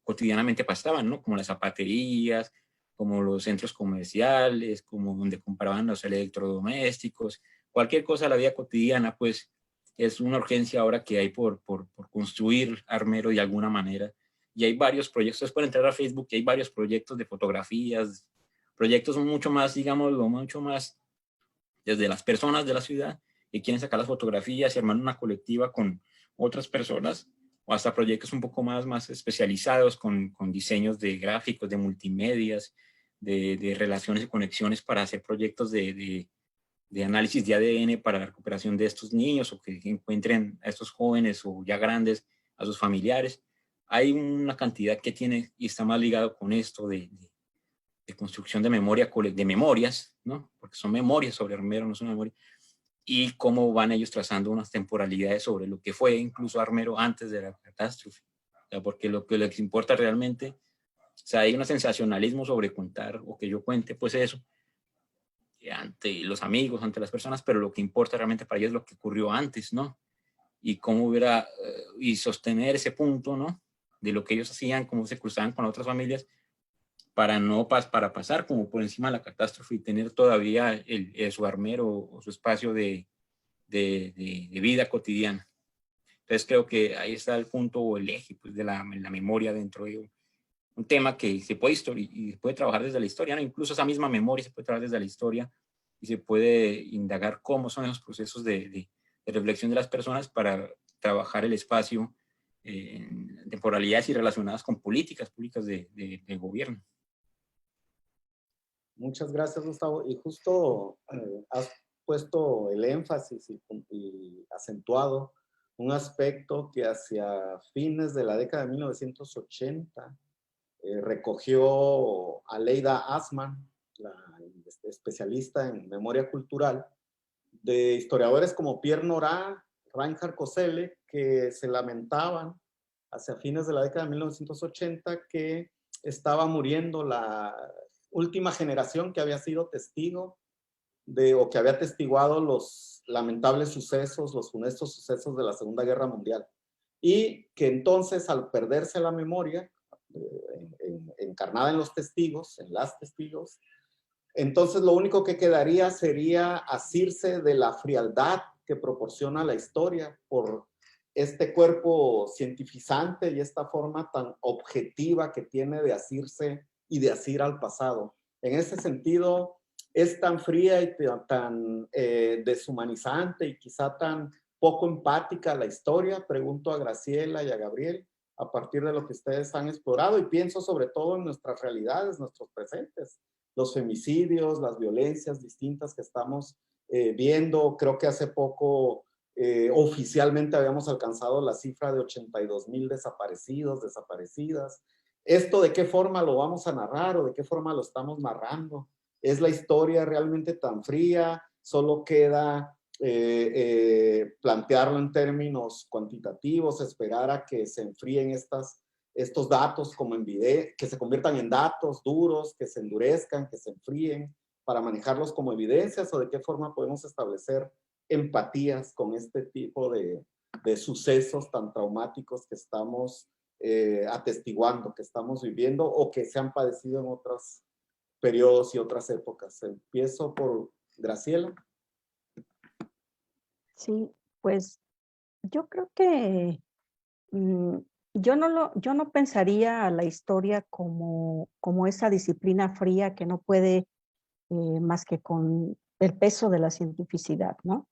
cotidianamente pasaban, ¿no? Como las zapaterías, como los centros comerciales, como donde compraban los electrodomésticos, cualquier cosa de la vida cotidiana. Pues es una urgencia ahora que hay por construir Armero de alguna manera. Y hay varios proyectos, ustedes pueden entrar a Facebook, y hay varios proyectos de fotografías, proyectos mucho más, digámoslo, mucho más desde las personas de la ciudad que quieren sacar las fotografías y armar una colectiva con otras personas, o hasta proyectos un poco más especializados con diseños de gráficos, de multimedias, de relaciones y conexiones para hacer proyectos de análisis de ADN para la recuperación de estos niños, o que encuentren a estos jóvenes o ya grandes a sus familiares. Hay una cantidad que tiene y está más ligado con esto de construcción de memoria, de memorias, ¿no? Porque son memorias sobre Armero, no son memorias, y cómo van ellos trazando unas temporalidades sobre lo que fue incluso Armero antes de la catástrofe. O sea, porque lo que les importa realmente, o sea, hay un sensacionalismo sobre contar, o que yo cuente pues eso, ante los amigos, ante las personas, pero lo que importa realmente para ellos es lo que ocurrió antes, ¿no? Y cómo hubiera, y sostener ese punto, ¿no? De lo que ellos hacían, cómo se cruzaban con otras familias, para no para pasar como por encima de la catástrofe y tener todavía su Armero o su espacio de vida cotidiana. Entonces creo que ahí está el punto o el eje pues, de la memoria dentro de un tema que se puede y se puede trabajar desde la historia, ¿no? Incluso esa misma memoria se puede trabajar desde la historia, y se puede indagar cómo son esos procesos de reflexión de las personas para trabajar el espacio en temporalidades y relacionadas con políticas públicas de gobierno. Muchas gracias, Gustavo. Y justo has puesto el énfasis y acentuado un aspecto que hacia fines de la década de 1980 recogió Aleida Assmann, la especialista en memoria cultural, de historiadores como Pierre Nora, Reinhard Koselleck, que se lamentaban hacia fines de la década de 1980 que estaba muriendo la última generación que había sido testigo o que había testiguado los lamentables sucesos, los funestos sucesos de la Segunda Guerra Mundial. Y que entonces, al perderse la memoria, encarnada en los testigos, en las testigos, entonces lo único que quedaría sería asirse de la frialdad que proporciona la historia por este cuerpo cientificante y esta forma tan objetiva que tiene de asirse y de asir al pasado. En ese sentido, es tan fría y tan deshumanizante y quizá tan poco empática la historia. Pregunto a Graciela y a Gabriel, a partir de lo que ustedes han explorado, y pienso sobre todo en nuestras realidades, nuestros presentes, los femicidios, las violencias distintas que estamos viendo. Creo que hace poco oficialmente habíamos alcanzado la cifra de 82,000 desaparecidos, desaparecidas. ¿Esto de qué forma lo vamos a narrar o de qué forma lo estamos narrando? ¿Es la historia realmente tan fría? ¿Solo queda plantearlo en términos cuantitativos, esperar a que se enfríen estos datos como en video, que se conviertan en datos duros, que se endurezcan, que se enfríen para manejarlos como evidencias, o de qué forma podemos establecer empatías con este tipo de sucesos tan traumáticos que estamos atestiguando, que estamos viviendo o que se han padecido en otros periodos y otras épocas. Empiezo por Graciela. Sí, pues yo creo que yo no pensaría a la historia como esa disciplina fría que no puede más que con el peso de la cientificidad, ¿no?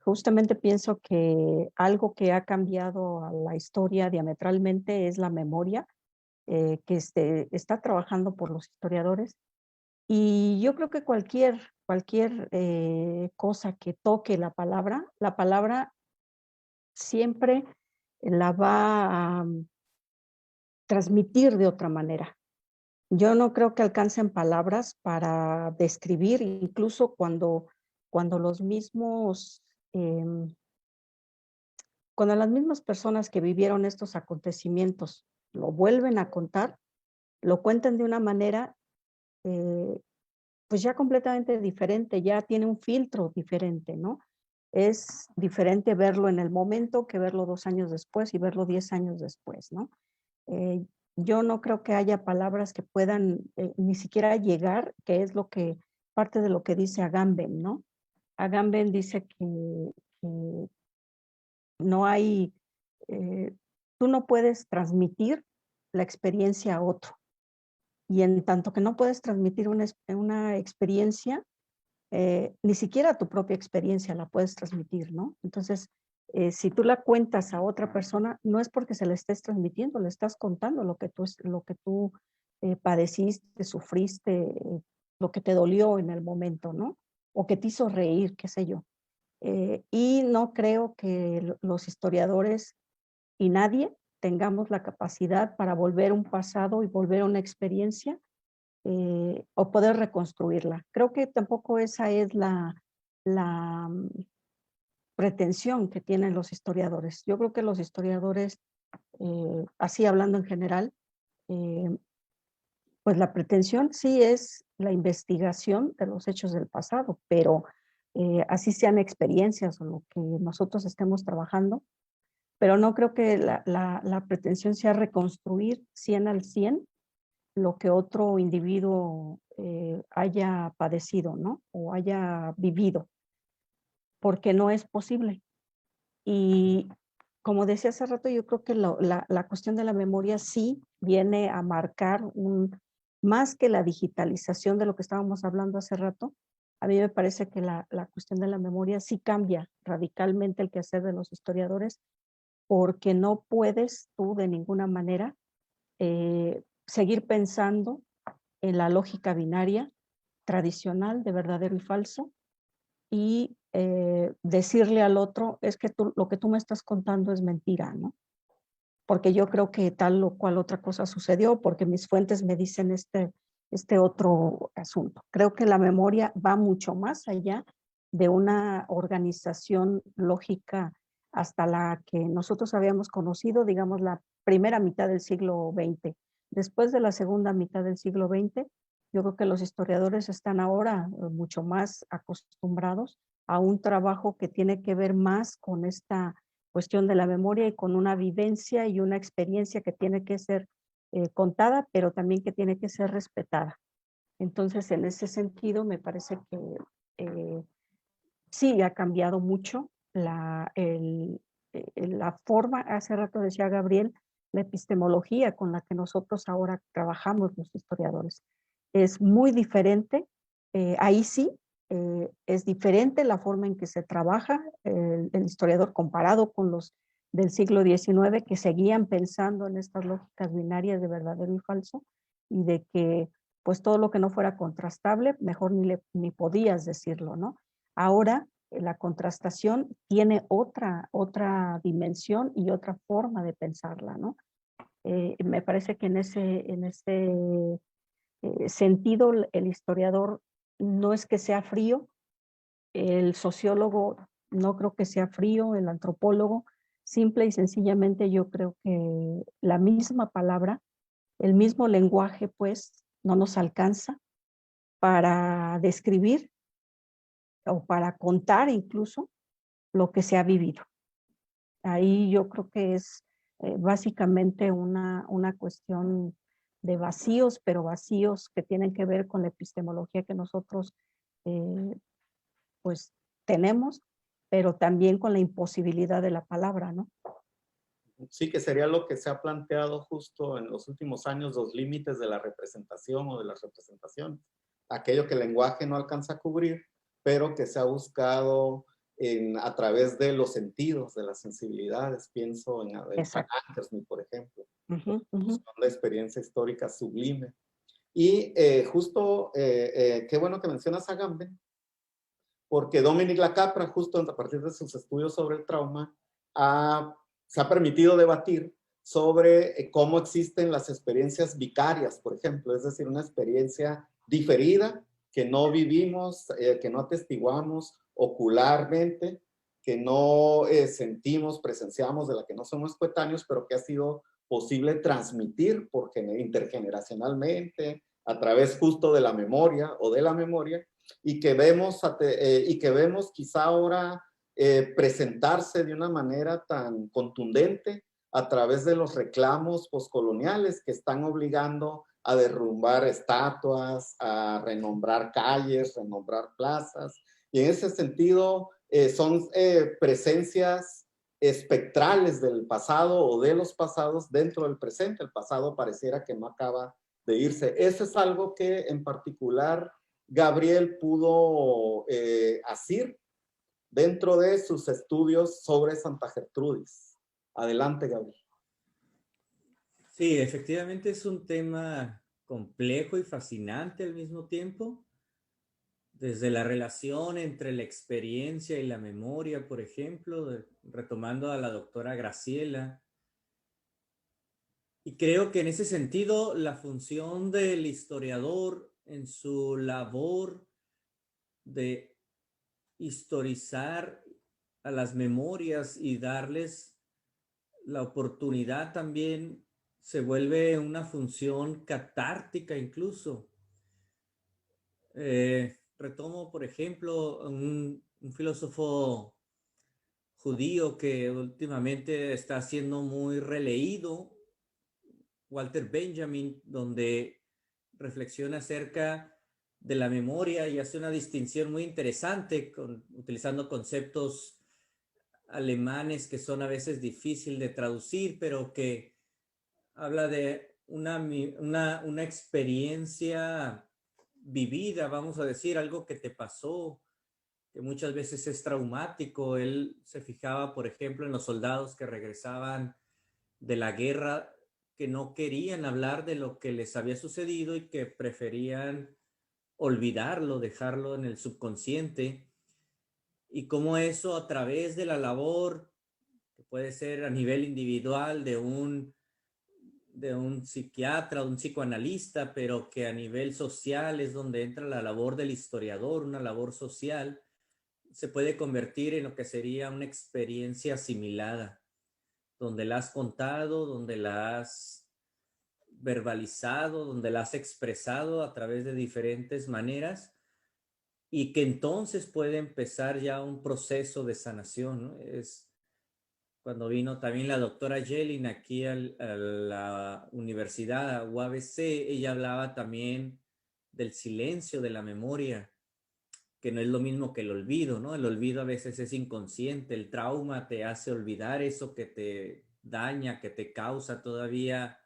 Justamente pienso que algo que ha cambiado a la historia diametralmente es la memoria que está trabajando por los historiadores. Y yo creo que cualquier cosa que toque la palabra siempre la va a transmitir de otra manera. Yo no creo que alcancen palabras para describir, incluso cuando los mismos, cuando las mismas personas que vivieron estos acontecimientos lo vuelven a contar, lo cuentan de una manera pues ya completamente diferente, ya tiene un filtro diferente, ¿no? Es diferente verlo en el momento que verlo 2 años después y verlo 10 años después, ¿no? Yo no creo que haya palabras que puedan ni siquiera llegar, que es parte de lo que dice Agamben, ¿no? Agamben dice que no hay, tú no puedes transmitir la experiencia a otro. Y en tanto que no puedes transmitir una experiencia, ni siquiera tu propia experiencia la puedes transmitir, ¿no? Entonces, si tú la cuentas a otra persona, no es porque se la estés transmitiendo, le estás contando lo que tú padeciste, sufriste, lo que te dolió en el momento, ¿no? O que te hizo reír, qué sé yo. Y no creo que los historiadores y nadie tengamos la capacidad para volver un pasado y volver a una experiencia o poder reconstruirla. Creo que tampoco esa es la pretensión que tienen los historiadores. Yo creo que los historiadores, así hablando en general, pues la pretensión sí es la investigación de los hechos del pasado, pero así sean experiencias o lo que nosotros estemos trabajando, pero no creo que la pretensión sea reconstruir 100 al 100 lo que otro individuo haya padecido, ¿no? O haya vivido, porque no es posible. Y como decía hace rato, yo creo que la cuestión de la memoria sí viene a marcar más que la digitalización de lo que estábamos hablando hace rato. A mí me parece que la cuestión de la memoria sí cambia radicalmente el quehacer de los historiadores, porque no puedes tú de ninguna manera seguir pensando en la lógica binaria tradicional de verdadero y falso y decirle al otro, es que lo que tú me estás contando es mentira, ¿no? Porque yo creo que tal o cual otra cosa sucedió, porque mis fuentes me dicen este otro asunto. Creo que la memoria va mucho más allá de una organización lógica hasta la que nosotros habíamos conocido, digamos, la primera mitad del siglo XX. Después de la segunda mitad del siglo XX, yo creo que los historiadores están ahora mucho más acostumbrados a un trabajo que tiene que ver más con esta cuestión de la memoria y con una vivencia y una experiencia que tiene que ser contada, pero también que tiene que ser respetada. Entonces, en ese sentido, me parece que sí ha cambiado mucho la forma, hace rato decía Gabriel, la epistemología con la que nosotros ahora trabajamos los historiadores. Es muy diferente, ahí sí, es diferente la forma en que se trabaja el historiador comparado con los del siglo XIX que seguían pensando en estas lógicas binarias de verdadero y falso, y de que pues todo lo que no fuera contrastable, mejor ni podías decirlo, ¿no? Ahora la contrastación tiene otra dimensión y otra forma de pensarla, ¿no? Me parece que en ese sentido el historiador no es que sea frío, el sociólogo no creo que sea frío, el antropólogo, simple y sencillamente yo creo que la misma palabra, el mismo lenguaje, pues, no nos alcanza para describir o para contar incluso lo que se ha vivido. Ahí yo creo que es básicamente una cuestión de vacíos, pero vacíos que tienen que ver con la epistemología que nosotros pues tenemos, pero también con la imposibilidad de la palabra, ¿no? Sí, que sería lo que se ha planteado justo en los últimos años, los límites de la representación o de las representaciones. Aquello que el lenguaje no alcanza a cubrir, pero que se ha buscado a través de los sentidos, de las sensibilidades. Pienso en Ankersmith, por ejemplo, la experiencia histórica sublime. Y justo, qué bueno que mencionas a Agamben, porque Dominic Lacapra, justo a partir de sus estudios sobre el trauma, se ha permitido debatir sobre cómo existen las experiencias vicarias, por ejemplo, es decir, una experiencia diferida que no vivimos, que no atestiguamos ocularmente, que no sentimos, presenciamos, de la que no somos coetáneos, pero que ha sido posible transmitir intergeneracionalmente, a través justo de la memoria o de la memoria, y que vemos quizá ahora presentarse de una manera tan contundente a través de los reclamos postcoloniales que están obligando a derrumbar estatuas, a renombrar calles, renombrar plazas. Y en ese sentido son presencias espectrales del pasado o de los pasados dentro del presente. El pasado pareciera que no acaba de irse. Eso es algo que en particular Gabriel pudo asir dentro de sus estudios sobre Santa Gertrudis. Adelante, Gabriel. Sí, efectivamente es un tema complejo y fascinante al mismo tiempo. Desde la relación entre la experiencia y la memoria, por ejemplo, retomando a la doctora Graciela. Y creo que en ese sentido la función del historiador en su labor de historizar a las memorias y darles la oportunidad también se vuelve una función catártica incluso. Retomo, por ejemplo, un filósofo judío que últimamente está siendo muy releído, Walter Benjamin, donde reflexiona acerca de la memoria y hace una distinción muy interesante utilizando conceptos alemanes que son a veces difíciles de traducir, pero que habla de una experiencia vivida, vamos a decir, algo que te pasó, que muchas veces es traumático. Él se fijaba, por ejemplo, en los soldados que regresaban de la guerra, que no querían hablar de lo que les había sucedido y que preferían olvidarlo, dejarlo en el subconsciente, y cómo eso a través de la labor, que puede ser a nivel individual de un psiquiatra, un psicoanalista, pero que a nivel social es donde entra la labor del historiador, una labor social, se puede convertir en lo que sería una experiencia asimilada, donde la has contado, donde la has verbalizado, donde la has expresado a través de diferentes maneras, y que entonces puede empezar ya un proceso de sanación, ¿no? Es cuando vino también la doctora Yelin aquí a la universidad, a UABC, ella hablaba también del silencio de la memoria, que no es lo mismo que el olvido, ¿no? El olvido a veces es inconsciente, el trauma te hace olvidar eso que te daña, que te causa todavía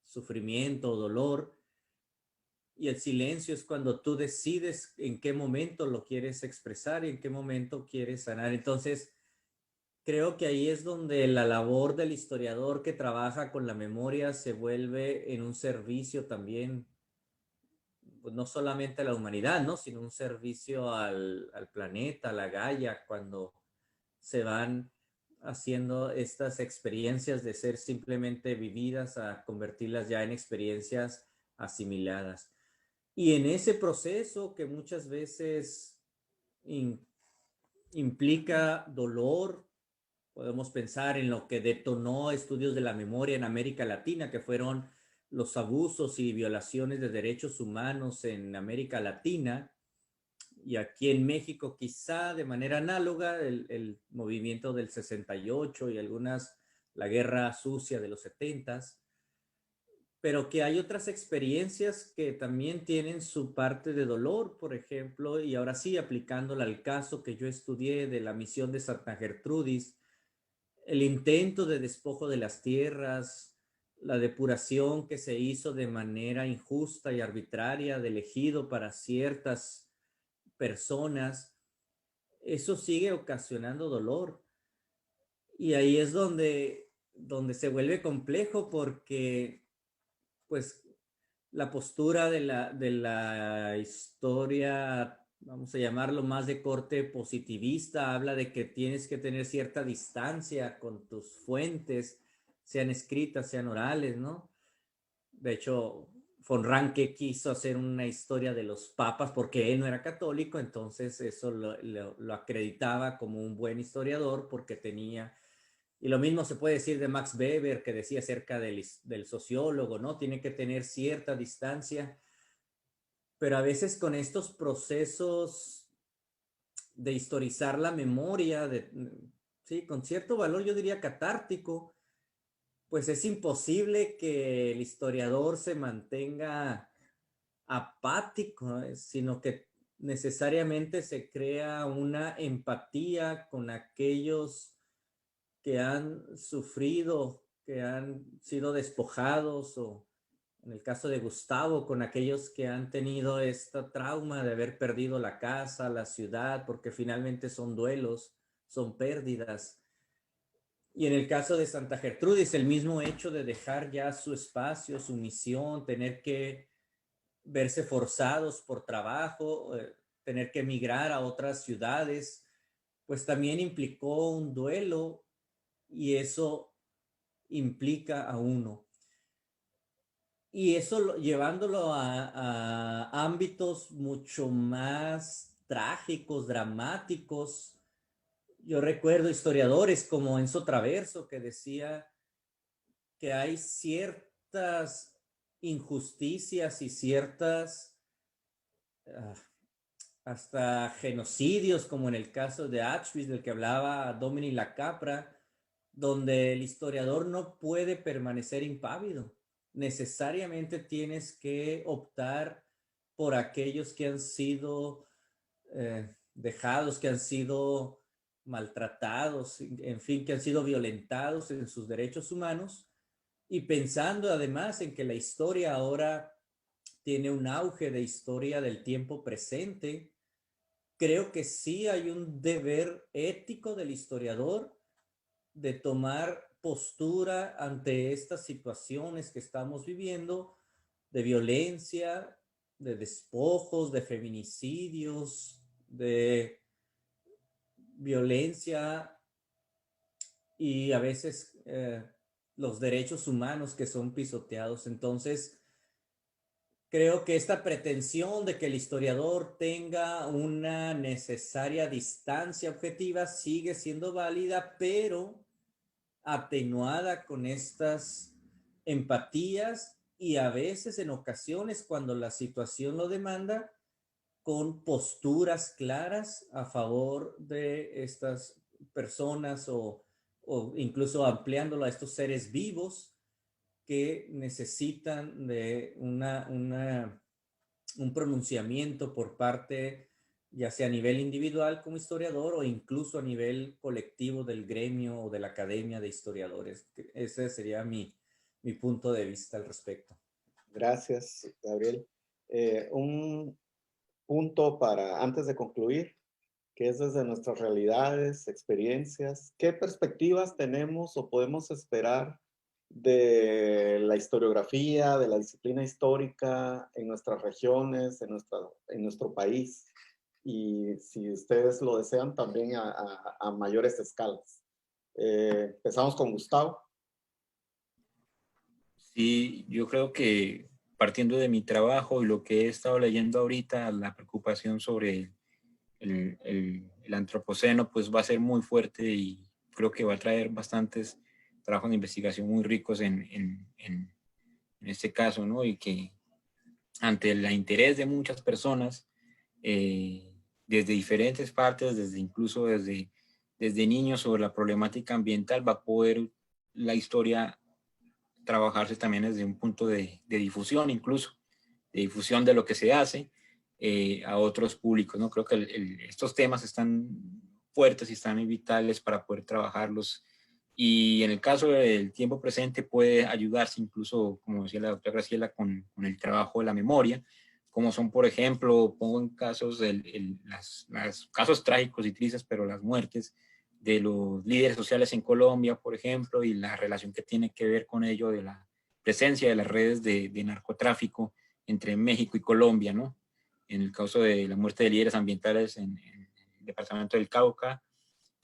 sufrimiento o dolor. Y el silencio es cuando tú decides en qué momento lo quieres expresar y en qué momento quieres sanar. Entonces, creo que ahí es donde la labor del historiador que trabaja con la memoria se vuelve en un servicio también, pues no solamente a la humanidad, ¿no? Sino un servicio al planeta, a la Gaia, cuando se van haciendo estas experiencias de ser simplemente vividas a convertirlas ya en experiencias asimiladas. Y en ese proceso que muchas veces implica dolor, podemos pensar en lo que detonó estudios de la memoria en América Latina, que fueron los abusos y violaciones de derechos humanos en América Latina, y aquí en México quizá de manera análoga el movimiento del 68 y algunas, la guerra sucia de los 70s, pero que hay otras experiencias que también tienen su parte de dolor, por ejemplo, y ahora sí, aplicándola al caso que yo estudié de la misión de Santa Gertrudis, el intento de despojo de las tierras, la depuración que se hizo de manera injusta y arbitraria del ejido para ciertas personas, eso sigue ocasionando dolor. Y ahí es donde se vuelve complejo porque, pues, la postura de la historia, vamos a llamarlo más de corte positivista, habla de que tienes que tener cierta distancia con tus fuentes, sean escritas, sean orales, ¿no? De hecho, von Ranke quiso hacer una historia de los papas porque él no era católico, entonces eso lo acreditaba como un buen historiador porque tenía. Y lo mismo se puede decir de Max Weber, que decía acerca del sociólogo, ¿no? Tiene que tener cierta distancia, pero a veces con estos procesos de historizar la memoria, sí, con cierto valor, yo diría catártico, pues es imposible que el historiador se mantenga apático, sino que necesariamente se crea una empatía con aquellos que han sufrido, que han sido despojados, o en el caso de Gustavo, con aquellos que han tenido esta trauma de haber perdido la casa, la ciudad, porque finalmente son duelos, son pérdidas. Y en el caso de Santa Gertrudis, el mismo hecho de dejar ya su espacio, su misión, tener que verse forzados por trabajo, tener que emigrar a otras ciudades, pues también implicó un duelo y eso implica a uno. Y eso llevándolo a ámbitos mucho más trágicos, dramáticos. Yo recuerdo historiadores como Enzo Traverso que decía que hay ciertas injusticias y ciertas hasta genocidios, como en el caso de Auschwitz, del que hablaba Dominic Lacapra, donde el historiador no puede permanecer impávido. Necesariamente tienes que optar por aquellos que han sido dejados, que han sido maltratados, en fin, que han sido violentados en sus derechos humanos, y pensando además en que la historia ahora tiene un auge de historia del tiempo presente, creo que sí hay un deber ético del historiador de tomar postura ante estas situaciones que estamos viviendo de violencia, de despojos, de feminicidios, de violencia y a veces los derechos humanos que son pisoteados. Entonces, creo que esta pretensión de que el historiador tenga una necesaria distancia objetiva sigue siendo válida, pero atenuada con estas empatías y a veces en ocasiones cuando la situación lo demanda, con posturas claras a favor de estas personas o incluso ampliándolo a estos seres vivos que necesitan de un pronunciamiento por parte, ya sea a nivel individual como historiador o incluso a nivel colectivo del gremio o de la academia de historiadores. Ese sería mi punto de vista al respecto. Gracias, Gabriel. Un punto para, antes de concluir, que es desde nuestras realidades, experiencias, ¿qué perspectivas tenemos o podemos esperar de la historiografía, de la disciplina histórica en nuestras regiones, en nuestro país? Y si ustedes lo desean, también a mayores escalas. Empezamos con Gustavo. Sí, yo creo que partiendo de mi trabajo y lo que he estado leyendo ahorita, la preocupación sobre el antropoceno pues va a ser muy fuerte y creo que va a traer bastantes trabajos de investigación muy ricos en este caso, ¿no? Y que ante el interés de muchas personas, desde diferentes partes, incluso desde niños sobre la problemática ambiental, va a poder la historia trabajarse también desde un punto de difusión, incluso de difusión de lo que se hace a otros públicos, ¿no? Creo que estos temas están fuertes y están vitales para poder trabajarlos. Y en el caso del tiempo presente puede ayudarse incluso, como decía la doctora Graciela, con el trabajo de la memoria, como son, por ejemplo, pongo en casos, los casos trágicos y tristes, pero las muertes de los líderes sociales en Colombia, por ejemplo, y la relación que tiene que ver con ello de la presencia de las redes de narcotráfico entre México y Colombia, ¿no? En el caso de la muerte de líderes ambientales en el departamento del Cauca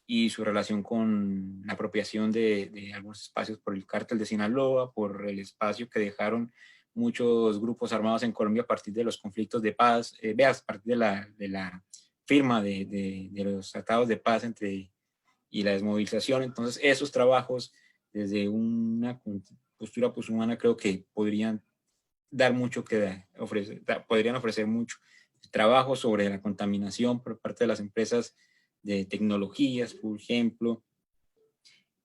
y su relación con la apropiación de algunos espacios por el cártel de Sinaloa, por el espacio que dejaron muchos grupos armados en Colombia a partir de los conflictos de paz, a partir de la firma de los tratados de paz y la desmovilización. Entonces, esos trabajos desde una postura pues, humana creo que podrían dar mucho que ofrecer, podrían ofrecer mucho trabajo sobre la contaminación por parte de las empresas de tecnologías, por ejemplo,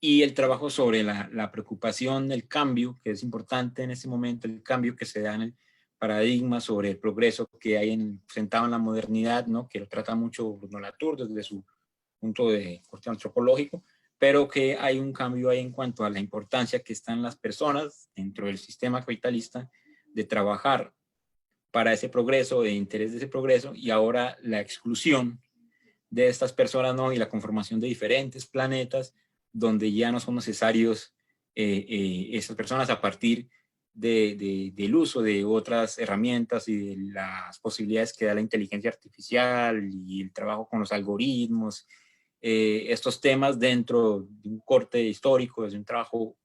y el trabajo sobre la preocupación del cambio, que es importante en este momento, el cambio que se da en el paradigma sobre el progreso que hay sentado en la modernidad, ¿no? Que lo trata mucho Bruno Latour desde su punto de corte antropológico, pero que hay un cambio ahí en cuanto a la importancia que están las personas dentro del sistema capitalista de trabajar para ese progreso, de interés de ese progreso, y ahora la exclusión de estas personas, ¿no? Y la conformación de diferentes planetas donde ya no son necesarios esas personas a partir del uso de otras herramientas y de las posibilidades que da la inteligencia artificial y el trabajo con los algoritmos, estos temas dentro de un corte histórico, desde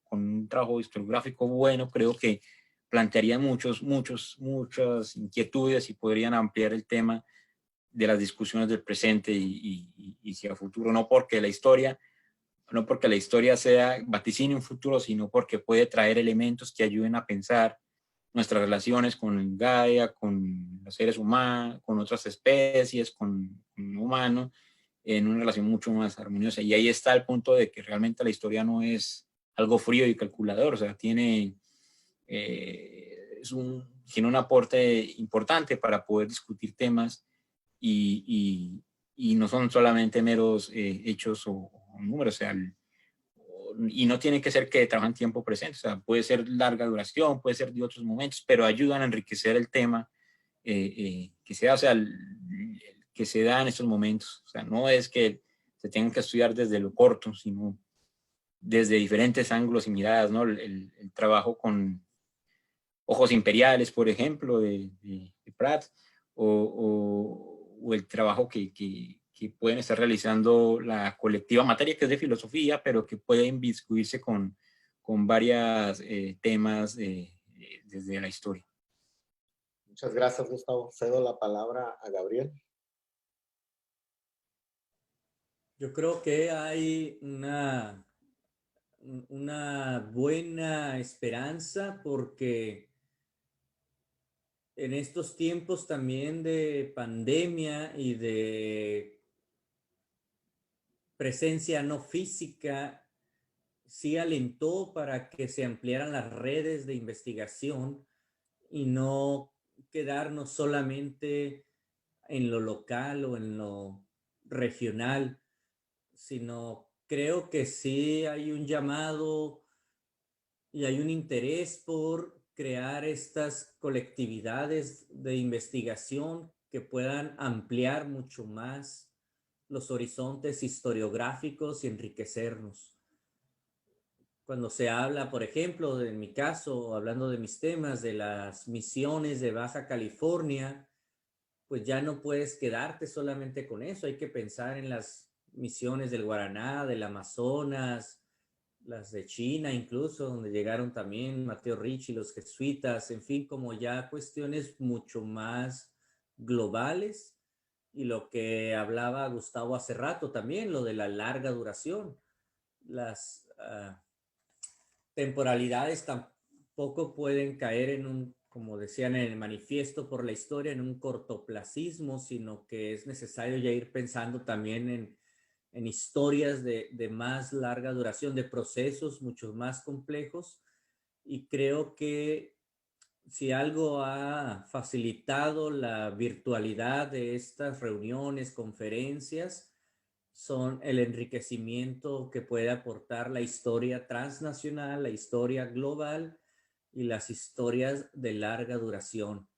con un trabajo historiográfico bueno, creo que plantearían muchas inquietudes y podrían ampliar el tema de las discusiones del presente y hacia futuro, no porque la historia sea vaticinio un futuro, sino porque puede traer elementos que ayuden a pensar nuestras relaciones con Gaia, con los seres humanos, con otras especies, con humanos, en una relación mucho más armoniosa. Y ahí está el punto de que realmente la historia no es algo frío y calculador, o sea, tiene un aporte importante para poder discutir temas y no son solamente meros hechos o números, o sea, y no tiene que ser que trabajen tiempo presente, o sea, puede ser larga duración, puede ser de otros momentos, pero ayudan a enriquecer el tema que se da, o sea, que se da en estos momentos. O sea, no es que se tengan que estudiar desde lo corto, sino desde diferentes ángulos y miradas, ¿no? El trabajo con Ojos Imperiales, por ejemplo, de Pratt, o el trabajo que pueden estar realizando la colectiva Materia, que es de filosofía, pero que puede inmiscuirse con varios temas desde la historia. Muchas gracias, Gustavo. Cedo la palabra a Gabriel. Yo creo que hay una buena esperanza porque en estos tiempos también de pandemia y de presencia no física, sí alentó para que se ampliaran las redes de investigación y no quedarnos solamente en lo local o en lo regional, sino creo que sí hay un llamado y hay un interés por crear estas colectividades de investigación que puedan ampliar mucho más los horizontes historiográficos y enriquecernos. Cuando se habla, por ejemplo, en mi caso, hablando de mis temas, de las misiones de Baja California, pues ya no puedes quedarte solamente con eso. Hay que pensar en las misiones del Guaraná, del Amazonas, las de China incluso, donde llegaron también Mateo Ricci, los jesuitas, en fin, como ya cuestiones mucho más globales. Y lo que hablaba Gustavo hace rato también, lo de la larga duración. Las temporalidades tampoco pueden caer en un, como decían en el manifiesto por la historia, en un cortoplacismo, sino que es necesario ya ir pensando también en historias de más larga duración, de procesos mucho más complejos. Y creo que si algo ha facilitado la virtualidad de estas reuniones, conferencias, son el enriquecimiento que puede aportar la historia transnacional, la historia global y las historias de larga duración.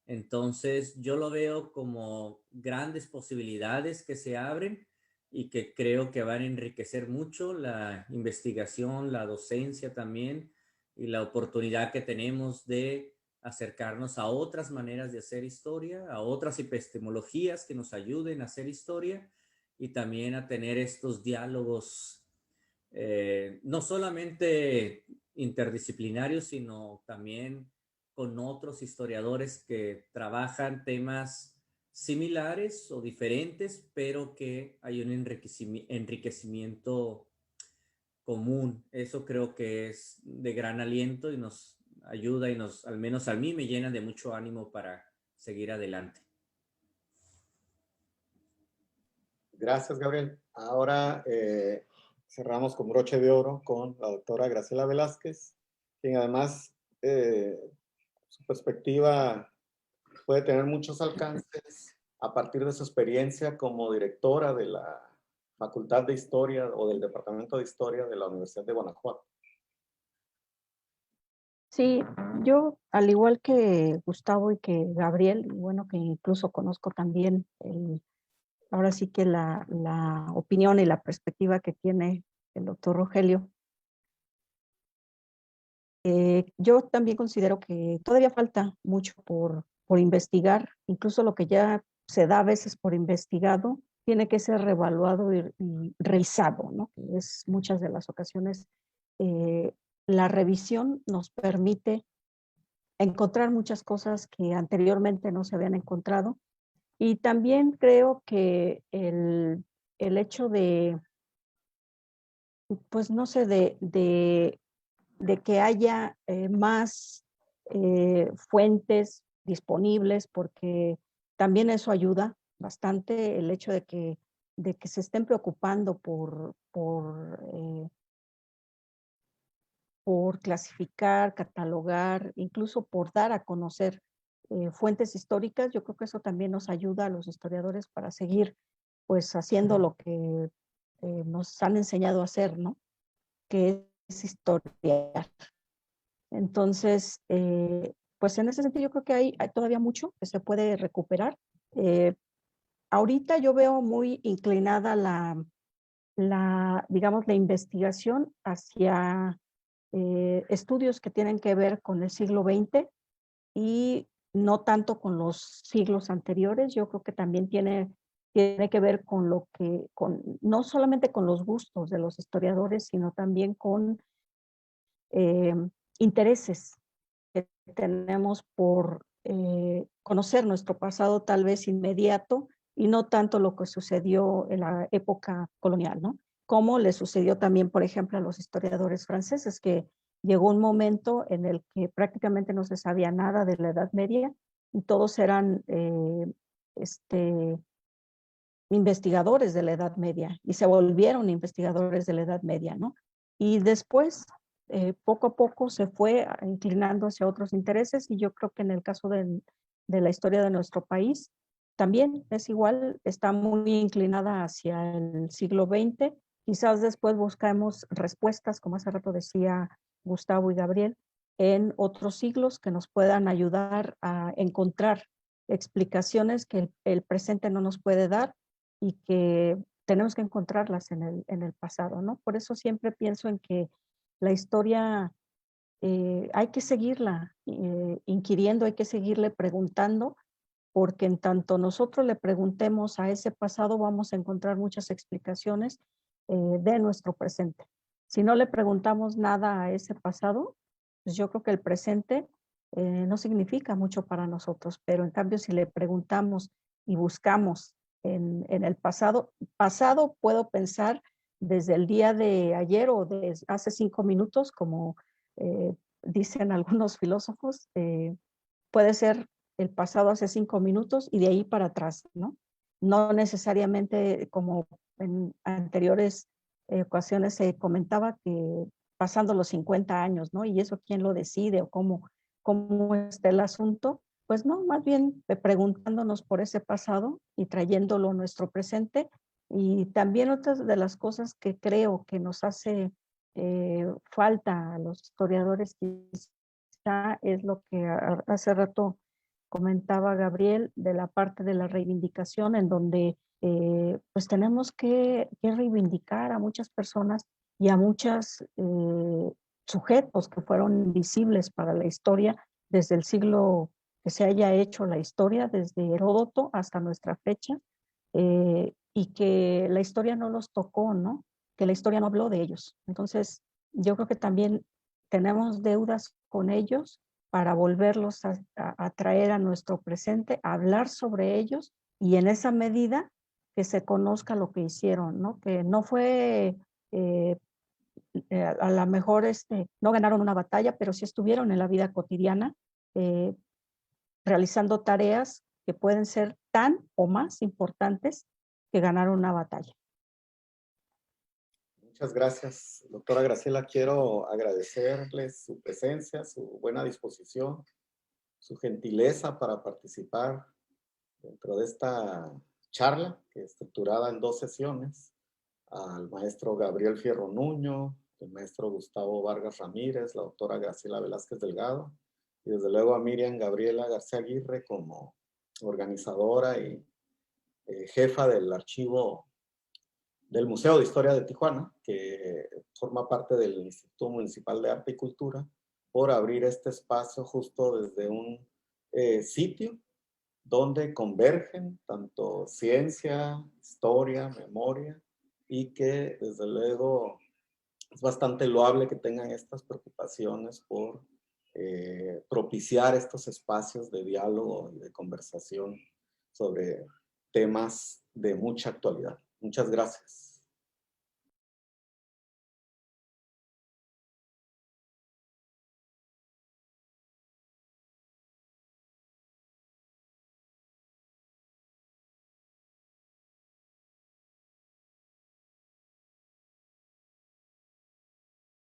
Entonces, yo lo veo como grandes posibilidades que se abren y que creo que van a enriquecer mucho la investigación, la docencia también y la oportunidad que tenemos de acercarnos a otras maneras de hacer historia, a otras epistemologías que nos ayuden a hacer historia y también a tener estos diálogos no solamente interdisciplinarios, sino también con otros historiadores que trabajan temas similares o diferentes, pero que hay un enriquecimiento común. Eso creo que es de gran aliento y nos ayuda y nos, al menos a mí, me llena de mucho ánimo para seguir adelante. Gracias, Gabriel. Ahora cerramos con broche de oro con la doctora Graciela Velázquez, quien además su perspectiva puede tener muchos alcances a partir de su experiencia como directora de la Facultad de Historia o del Departamento de Historia de la Universidad de Guanajuato. Sí, yo, al igual que Gustavo y que Gabriel, y bueno, que incluso conozco también ahora sí que la opinión y la perspectiva que tiene el doctor Rogelio, yo también considero que todavía falta mucho por investigar, incluso lo que ya se da a veces por investigado, tiene que ser reevaluado y revisado, ¿no? Es muchas de las ocasiones la revisión nos permite encontrar muchas cosas que anteriormente no se habían encontrado. Y también creo que el hecho de, pues no sé, de que haya más fuentes disponibles, porque también eso ayuda bastante, el hecho de que se estén preocupando por clasificar, catalogar, incluso por dar a conocer fuentes históricas. Yo creo que eso también nos ayuda a los historiadores para seguir pues haciendo lo que nos han enseñado a hacer, ¿no? Que es historiar. Entonces, pues en ese sentido yo creo que hay todavía mucho que se puede recuperar. Ahorita yo veo muy inclinada digamos, la investigación hacia estudios que tienen que ver con el siglo XX y no tanto con los siglos anteriores. Yo creo que también tiene que ver con no solamente con los gustos de los historiadores, sino también con intereses que tenemos por conocer nuestro pasado tal vez inmediato y no tanto lo que sucedió en la época colonial, ¿no? Como le sucedió también, por ejemplo, a los historiadores franceses, que llegó un momento en el que prácticamente no se sabía nada de la Edad Media y todos eran investigadores de la Edad Media y se volvieron investigadores de la Edad Media, ¿no? Y después, poco a poco se fue inclinando hacia otros intereses y yo creo que en el caso de la historia de nuestro país, también es igual, está muy inclinada hacia el siglo XX. Quizás después buscamos respuestas, como hace rato decía Gustavo y Gabriel, en otros siglos que nos puedan ayudar a encontrar explicaciones que el presente no nos puede dar y que tenemos que encontrarlas en el pasado, ¿no? Por eso siempre pienso en que la historia hay que seguirla inquiriendo, hay que seguirle preguntando, porque en tanto nosotros le preguntemos a ese pasado, vamos a encontrar muchas explicaciones de nuestro presente. Si no le preguntamos nada a ese pasado, pues yo creo que el presente no significa mucho para nosotros, pero en cambio si le preguntamos y buscamos en el pasado puedo pensar desde el día de ayer o de hace 5 minutos, como dicen algunos filósofos, puede ser el pasado hace 5 minutos y de ahí para atrás, ¿no? No necesariamente como en anteriores ocasiones se comentaba que pasando los 50 años, ¿no? Y eso quién lo decide o cómo está el asunto. Pues no, más bien preguntándonos por ese pasado y trayéndolo a nuestro presente. Y también otras de las cosas que creo que nos hace falta a los historiadores quizá es lo que hace rato comentaba Gabriel de la parte de la reivindicación en donde pues tenemos que reivindicar a muchas personas y a muchos sujetos que fueron invisibles para la historia desde el siglo que se haya hecho la historia, desde Heródoto hasta nuestra fecha, y que la historia no los tocó, ¿no? Que la historia no habló de ellos. Entonces, yo creo que también tenemos deudas con ellos para volverlos a traer a nuestro presente, a hablar sobre ellos y en esa medida que se conozca lo que hicieron, ¿no? Que no fue, a lo mejor no ganaron una batalla, pero sí estuvieron en la vida cotidiana eh, realizando tareas que pueden ser tan o más importantes que ganar una batalla. Muchas gracias, doctora Graciela. Quiero agradecerles su presencia, su buena disposición, su gentileza para participar dentro de esta charla, que es estructurada en 2 sesiones, al maestro Gabriel Fierro Nuño, el maestro Gustavo Vargas Ramírez, la doctora Graciela Velázquez Delgado, y desde luego a Miriam Gabriela García Aguirre como organizadora y jefa del archivo del Museo de Historia de Tijuana, que forma parte del Instituto Municipal de Arte y Cultura, por abrir este espacio justo desde un sitio donde convergen tanto ciencia, historia, memoria, y que desde luego es bastante loable que tengan estas preocupaciones por propiciar estos espacios de diálogo y de conversación sobre temas de mucha actualidad. Muchas gracias.